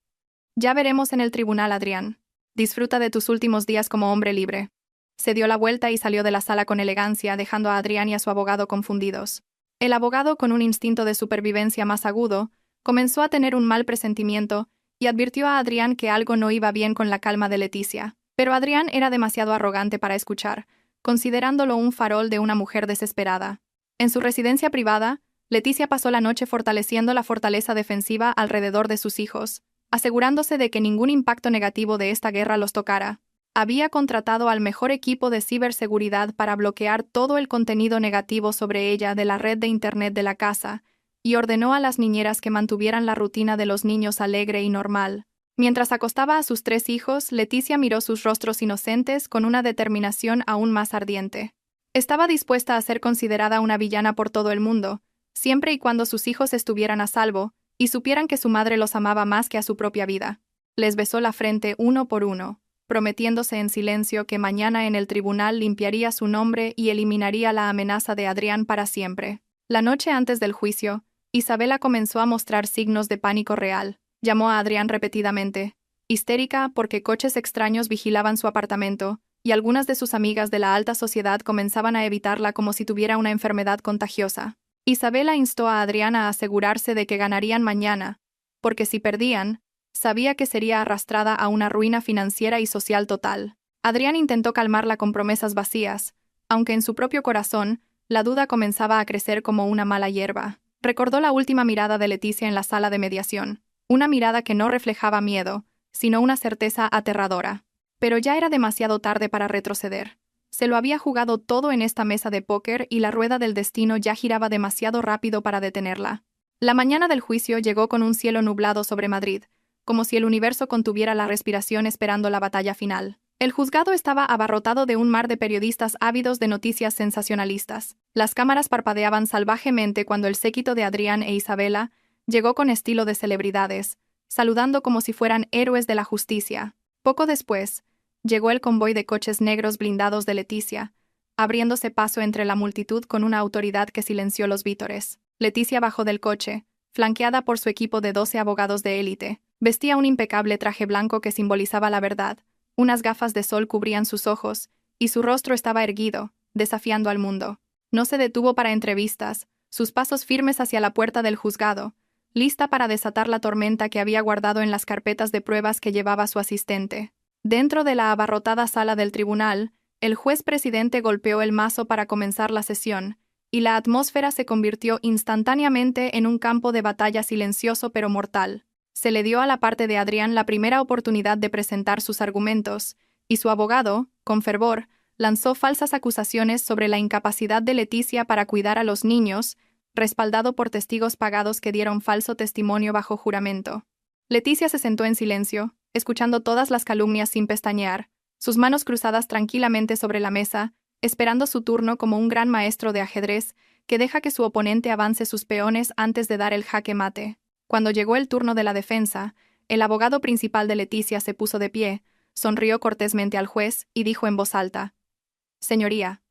«Ya veremos en el tribunal, Adrián. Disfruta de tus últimos días como hombre libre». Se dio la vuelta y salió de la sala con elegancia, dejando a Adrián y a su abogado confundidos. El abogado, con un instinto de supervivencia más agudo, comenzó a tener un mal presentimiento y advirtió a Adrián que algo no iba bien con la calma de Leticia. Pero Adrián era demasiado arrogante para escuchar, considerándolo un farol de una mujer desesperada. En su residencia privada, Leticia pasó la noche fortaleciendo la fortaleza defensiva alrededor de sus hijos, asegurándose de que ningún impacto negativo de esta guerra los tocara. Había contratado al mejor equipo de ciberseguridad para bloquear todo el contenido negativo sobre ella de la red de Internet de la casa, y ordenó a las niñeras que mantuvieran la rutina de los niños alegre y normal. Mientras acostaba a sus 3 hijos, Leticia miró sus rostros inocentes con una determinación aún más ardiente. Estaba dispuesta a ser considerada una villana por todo el mundo, siempre y cuando sus hijos estuvieran a salvo y supieran que su madre los amaba más que a su propia vida. Les besó la frente uno por uno, prometiéndose en silencio que mañana en el tribunal limpiaría su nombre y eliminaría la amenaza de Adrián para siempre. La noche antes del juicio, Isabela comenzó a mostrar signos de pánico real. Llamó a Adrián repetidamente, histérica porque coches extraños vigilaban su apartamento, y algunas de sus amigas de la alta sociedad comenzaban a evitarla como si tuviera una enfermedad contagiosa. Isabela instó a Adrián a asegurarse de que ganarían mañana, porque si perdían, sabía que sería arrastrada a una ruina financiera y social total. Adrián intentó calmarla con promesas vacías, aunque en su propio corazón, la duda comenzaba a crecer como una mala hierba. Recordó la última mirada de Leticia en la sala de mediación, una mirada que no reflejaba miedo, sino una certeza aterradora. Pero ya era demasiado tarde para retroceder. Se lo había jugado todo en esta mesa de póker y la rueda del destino ya giraba demasiado rápido para detenerla. La mañana del juicio llegó con un cielo nublado sobre Madrid, como si el universo contuviera la respiración esperando la batalla final. El juzgado estaba abarrotado de un mar de periodistas ávidos de noticias sensacionalistas. Las cámaras parpadeaban salvajemente cuando el séquito de Adrián e Isabela llegó con estilo de celebridades, saludando como si fueran héroes de la justicia. Poco después, llegó el convoy de coches negros blindados de Leticia, abriéndose paso entre la multitud con una autoridad que silenció los vítores. Leticia bajó del coche, flanqueada por su equipo de 12 abogados de élite. Vestía un impecable traje blanco que simbolizaba la verdad, unas gafas de sol cubrían sus ojos, y su rostro estaba erguido, desafiando al mundo. No se detuvo para entrevistas, sus pasos firmes hacia la puerta del juzgado, lista para desatar la tormenta que había guardado en las carpetas de pruebas que llevaba su asistente. Dentro de la abarrotada sala del tribunal, el juez presidente golpeó el mazo para comenzar la sesión, y la atmósfera se convirtió instantáneamente en un campo de batalla silencioso pero mortal. Se le dio a la parte de Adrián la primera oportunidad de presentar sus argumentos, y su abogado, con fervor, lanzó falsas acusaciones sobre la incapacidad de Leticia para cuidar a los niños, respaldado por testigos pagados que dieron falso testimonio bajo juramento. Leticia se sentó en silencio, escuchando todas las calumnias sin pestañear, sus manos cruzadas tranquilamente sobre la mesa, esperando su turno como un gran maestro de ajedrez que deja que su oponente avance sus peones antes de dar el jaque mate. Cuando llegó el turno de la defensa, el abogado principal de Leticia se puso de pie, sonrió cortésmente al juez y dijo en voz alta: «Señoría,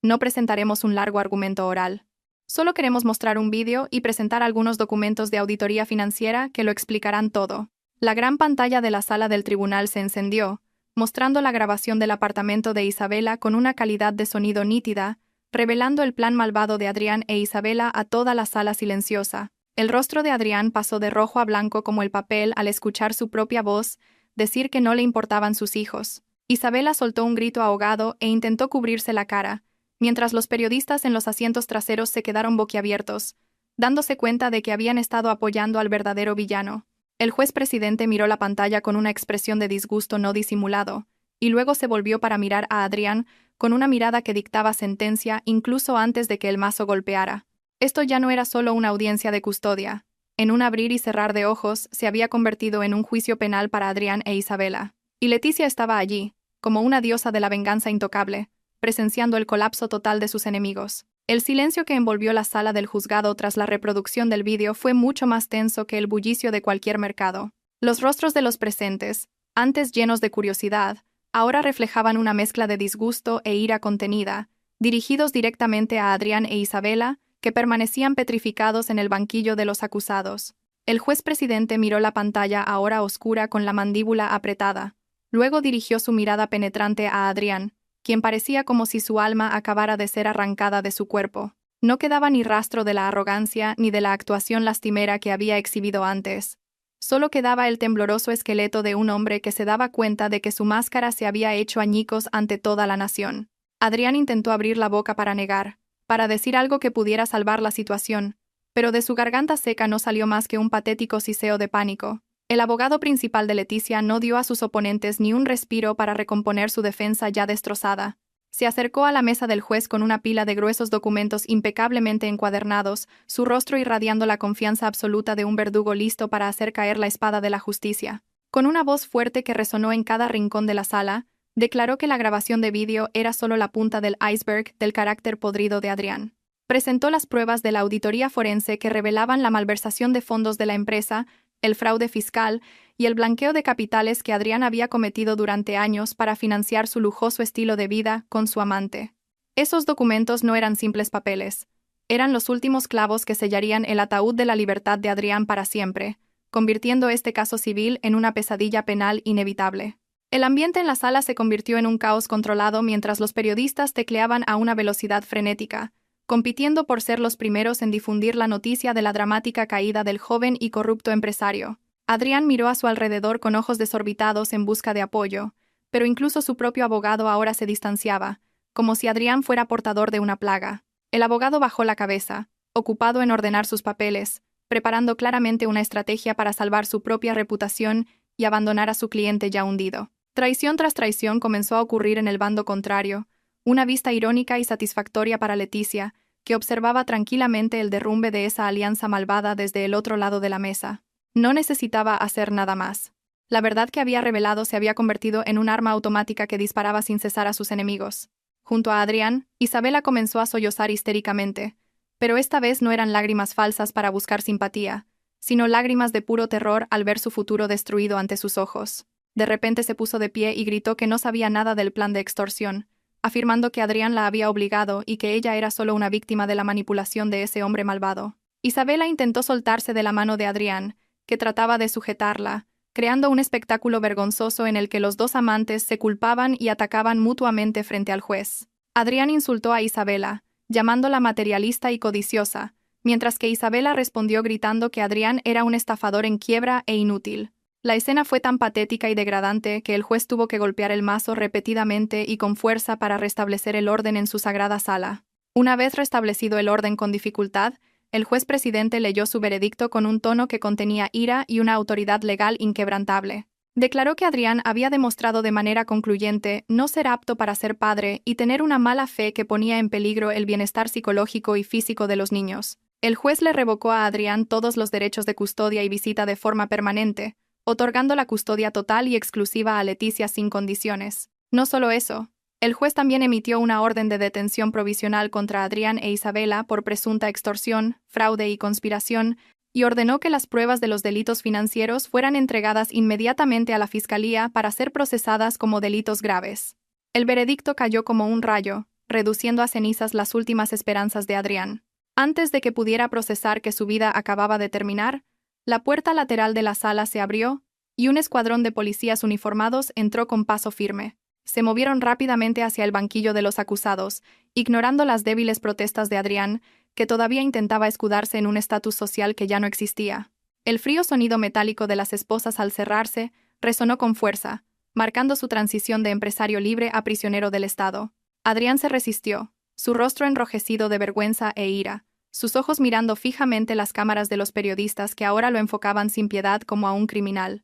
no presentaremos un largo argumento oral. Solo queremos mostrar un vídeo y presentar algunos documentos de auditoría financiera que lo explicarán todo». La gran pantalla de la sala del tribunal se encendió, mostrando la grabación del apartamento de Isabela con una calidad de sonido nítida, revelando el plan malvado de Adrián e Isabela a toda la sala silenciosa. El rostro de Adrián pasó de rojo a blanco como el papel al escuchar su propia voz decir que no le importaban sus hijos. Isabela soltó un grito ahogado e intentó cubrirse la cara, mientras los periodistas en los asientos traseros se quedaron boquiabiertos, dándose cuenta de que habían estado apoyando al verdadero villano. El juez presidente miró la pantalla con una expresión de disgusto no disimulado, y luego se volvió para mirar a Adrián con una mirada que dictaba sentencia incluso antes de que el mazo golpeara. Esto ya no era solo una audiencia de custodia, En un abrir y cerrar de ojos, se había convertido en un juicio penal para Adrián e Isabela. Y Leticia estaba allí, como una diosa de la venganza intocable, presenciando el colapso total de sus enemigos. El silencio que envolvió la sala del juzgado tras la reproducción del vídeo fue mucho más tenso que el bullicio de cualquier mercado. Los rostros de los presentes, antes llenos de curiosidad, ahora reflejaban una mezcla de disgusto e ira contenida, dirigidos directamente a Adrián e Isabela, que permanecían petrificados en el banquillo de los acusados. El juez presidente miró la pantalla ahora oscura con la mandíbula apretada. Luego dirigió su mirada penetrante a Adrián, quien parecía como si su alma acabara de ser arrancada de su cuerpo. No quedaba ni rastro de la arrogancia ni de la actuación lastimera que había exhibido antes. Solo quedaba el tembloroso esqueleto de un hombre que se daba cuenta de que su máscara se había hecho añicos ante toda la nación. Adrián intentó abrir la boca para negar, para decir algo que pudiera salvar la situación, pero de su garganta seca no salió más que un patético siseo de pánico. El abogado principal de Leticia no dio a sus oponentes ni un respiro para recomponer su defensa ya destrozada. Se acercó a la mesa del juez con una pila de gruesos documentos impecablemente encuadernados, su rostro irradiando la confianza absoluta de un verdugo listo para hacer caer la espada de la justicia. Con una voz fuerte que resonó en cada rincón de la sala, declaró que la grabación de vídeo era solo la punta del iceberg del carácter podrido de Adrián. Presentó las pruebas de la auditoría forense que revelaban la malversación de fondos de la empresa, el fraude fiscal y el blanqueo de capitales que Adrián había cometido durante años para financiar su lujoso estilo de vida con su amante. Esos documentos no eran simples papeles. Eran los últimos clavos que sellarían el ataúd de la libertad de Adrián para siempre, convirtiendo este caso civil en una pesadilla penal inevitable. El ambiente en la sala se convirtió en un caos controlado mientras los periodistas tecleaban a una velocidad frenética, compitiendo por ser los primeros en difundir la noticia de la dramática caída del joven y corrupto empresario. Adrián miró a su alrededor con ojos desorbitados en busca de apoyo, pero incluso su propio abogado ahora se distanciaba, como si Adrián fuera portador de una plaga. El abogado bajó la cabeza, ocupado en ordenar sus papeles, preparando claramente una estrategia para salvar su propia reputación y abandonar a su cliente ya hundido. Traición tras traición comenzó a ocurrir en el bando contrario, una vista irónica y satisfactoria para Leticia, que observaba tranquilamente el derrumbe de esa alianza malvada desde el otro lado de la mesa. No necesitaba hacer nada más. La verdad que había revelado se había convertido en un arma automática que disparaba sin cesar a sus enemigos. Junto a Adrián, Isabela comenzó a sollozar histéricamente, pero esta vez no eran lágrimas falsas para buscar simpatía, sino lágrimas de puro terror al ver su futuro destruido ante sus ojos. De repente se puso de pie y gritó que no sabía nada del plan de extorsión, afirmando que Adrián la había obligado y que ella era solo una víctima de la manipulación de ese hombre malvado. Isabela intentó soltarse de la mano de Adrián, que trataba de sujetarla, creando un espectáculo vergonzoso en el que los dos amantes se culpaban y atacaban mutuamente frente al juez. Adrián insultó a Isabela, llamándola materialista y codiciosa, mientras que Isabela respondió gritando que Adrián era un estafador en quiebra e inútil. La escena fue tan patética y degradante que el juez tuvo que golpear el mazo repetidamente y con fuerza para restablecer el orden en su sagrada sala. Una vez restablecido el orden con dificultad, el juez presidente leyó su veredicto con un tono que contenía ira y una autoridad legal inquebrantable. Declaró que Adrián había demostrado de manera concluyente no ser apto para ser padre y tener una mala fe que ponía en peligro el bienestar psicológico y físico de los niños. El juez le revocó a Adrián todos los derechos de custodia y visita de forma permanente, otorgando la custodia total y exclusiva a Leticia sin condiciones. No solo eso, el juez también emitió una orden de detención provisional contra Adrián e Isabela por presunta extorsión, fraude y conspiración, y ordenó que las pruebas de los delitos financieros fueran entregadas inmediatamente a la Fiscalía para ser procesadas como delitos graves. El veredicto cayó como un rayo, reduciendo a cenizas las últimas esperanzas de Adrián. Antes de que pudiera procesar que su vida acababa de terminar, la puerta lateral de la sala se abrió, y un escuadrón de policías uniformados entró con paso firme. Se movieron rápidamente hacia el banquillo de los acusados, ignorando las débiles protestas de Adrián, que todavía intentaba escudarse en un estatus social que ya no existía. El frío sonido metálico de las esposas al cerrarse resonó con fuerza, marcando su transición de empresario libre a prisionero del Estado. Adrián se resistió, su rostro enrojecido de vergüenza e ira, sus ojos mirando fijamente las cámaras de los periodistas que ahora lo enfocaban sin piedad como a un criminal.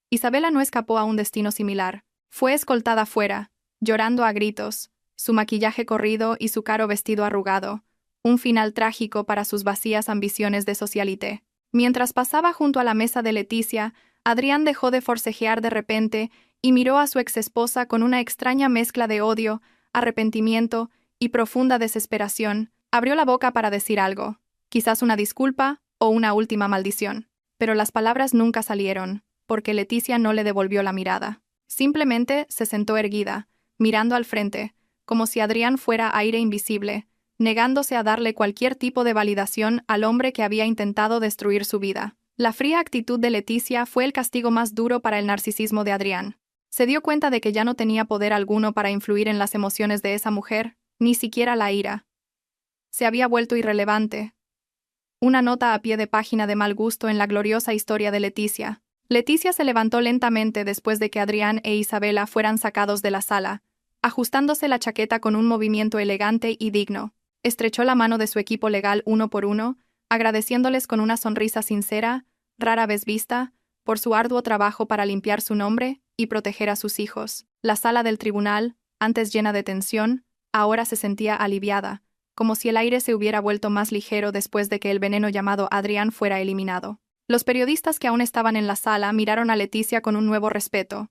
Isabela no escapó a un destino similar. Fue escoltada fuera, llorando a gritos, su maquillaje corrido y su caro vestido arrugado, un final trágico para sus vacías ambiciones de socialité. Mientras pasaba junto a la mesa de Leticia, Adrián dejó de forcejear de repente y miró a su exesposa con una extraña mezcla de odio, arrepentimiento y profunda desesperación. Abrió la boca para decir algo, quizás una disculpa o una última maldición. Pero las palabras nunca salieron, porque Leticia no le devolvió la mirada. Simplemente se sentó erguida, mirando al frente, como si Adrián fuera aire invisible, negándose a darle cualquier tipo de validación al hombre que había intentado destruir su vida. La fría actitud de Leticia fue el castigo más duro para el narcisismo de Adrián. Se dio cuenta de que ya no tenía poder alguno para influir en las emociones de esa mujer, ni siquiera la ira. Se había vuelto irrelevante. Una nota a pie de página de mal gusto en la gloriosa historia de Leticia. Leticia se levantó lentamente después de que Adrián e Isabela fueran sacados de la sala, ajustándose la chaqueta con un movimiento elegante y digno. Estrechó la mano de su equipo legal uno por uno, agradeciéndoles con una sonrisa sincera, rara vez vista, por su arduo trabajo para limpiar su nombre y proteger a sus hijos. La sala del tribunal, antes llena de tensión, ahora se sentía aliviada, como si el aire se hubiera vuelto más ligero después de que el veneno llamado Adrián fuera eliminado. Los periodistas que aún estaban en la sala miraron a Leticia con un nuevo respeto.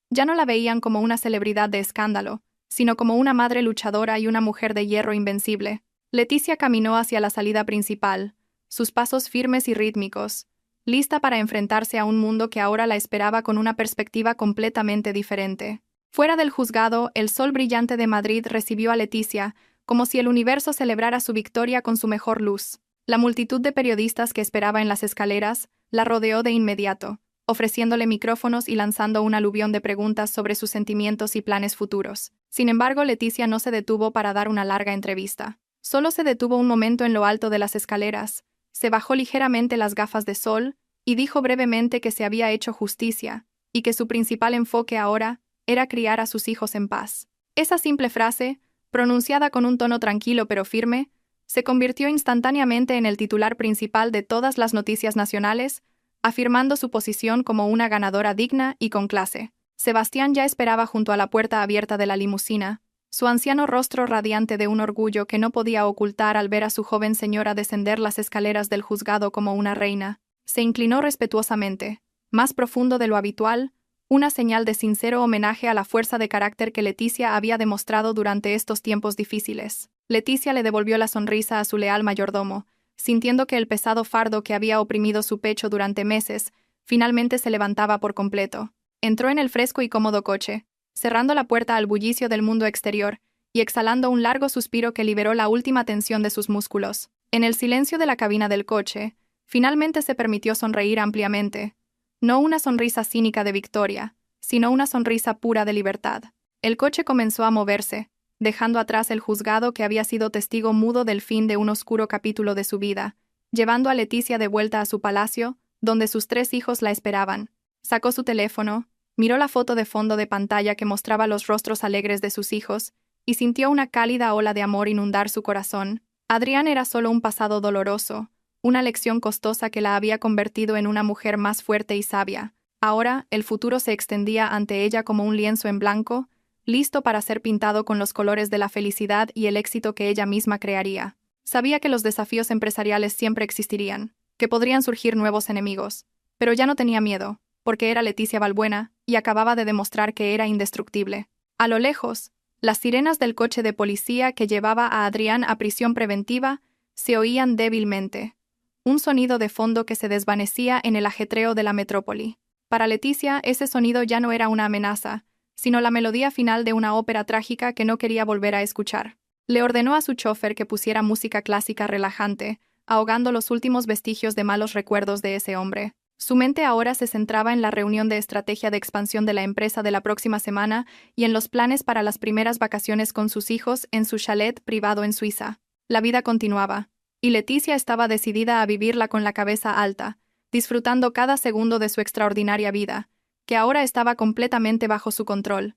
Ya no la veían como una celebridad de escándalo, sino como una madre luchadora y una mujer de hierro invencible. Leticia caminó hacia la salida principal, sus pasos firmes y rítmicos, lista para enfrentarse a un mundo que ahora la esperaba con una perspectiva completamente diferente. Fuera del juzgado, el sol brillante de Madrid recibió a Leticia, como si el universo celebrara su victoria con su mejor luz. La multitud de periodistas que esperaba en las escaleras la rodeó de inmediato, ofreciéndole micrófonos y lanzando un aluvión de preguntas sobre sus sentimientos y planes futuros. Sin embargo, Leticia no se detuvo para dar una larga entrevista. Solo se detuvo un momento en lo alto de las escaleras, se bajó ligeramente las gafas de sol y dijo brevemente que se había hecho justicia y que su principal enfoque ahora era criar a sus hijos en paz. Esa simple frase, pronunciada con un tono tranquilo pero firme, se convirtió instantáneamente en el titular principal de todas las noticias nacionales, afirmando su posición como una ganadora digna y con clase. Sebastián ya esperaba junto a la puerta abierta de la limusina, su anciano rostro radiante de un orgullo que no podía ocultar al ver a su joven señora descender las escaleras del juzgado como una reina. Se inclinó respetuosamente, más profundo de lo habitual, una señal de sincero homenaje a la fuerza de carácter que Leticia había demostrado durante estos tiempos difíciles. Leticia le devolvió la sonrisa a su leal mayordomo, sintiendo que el pesado fardo que había oprimido su pecho durante meses, finalmente se levantaba por completo. Entró en el fresco y cómodo coche, cerrando la puerta al bullicio del mundo exterior y exhalando un largo suspiro que liberó la última tensión de sus músculos. En el silencio de la cabina del coche, finalmente se permitió sonreír ampliamente. No una sonrisa cínica de victoria, sino una sonrisa pura de libertad. El coche comenzó a moverse, dejando atrás el juzgado que había sido testigo mudo del fin de un oscuro capítulo de su vida, llevando a Leticia de vuelta a su palacio, donde sus 3 hijos la esperaban. Sacó su teléfono, miró la foto de fondo de pantalla que mostraba los rostros alegres de sus hijos, y sintió una cálida ola de amor inundar su corazón. Adrián era solo un pasado doloroso, una lección costosa que la había convertido en una mujer más fuerte y sabia. Ahora, el futuro se extendía ante ella como un lienzo en blanco, listo para ser pintado con los colores de la felicidad y el éxito que ella misma crearía. Sabía que los desafíos empresariales siempre existirían, que podrían surgir nuevos enemigos, pero ya no tenía miedo, porque era Leticia Balbuena y acababa de demostrar que era indestructible. A lo lejos, las sirenas del coche de policía que llevaba a Adrián a prisión preventiva se oían débilmente, un sonido de fondo que se desvanecía en el ajetreo de la metrópoli. Para Leticia, ese sonido ya no era una amenaza, sino la melodía final de una ópera trágica que no quería volver a escuchar. Le ordenó a su chofer que pusiera música clásica relajante, ahogando los últimos vestigios de malos recuerdos de ese hombre. Su mente ahora se centraba en la reunión de estrategia de expansión de la empresa de la próxima semana y en los planes para las primeras vacaciones con sus hijos en su chalet privado en Suiza. La vida continuaba, y Leticia estaba decidida a vivirla con la cabeza alta, disfrutando cada segundo de su extraordinaria vida, que ahora estaba completamente bajo su control.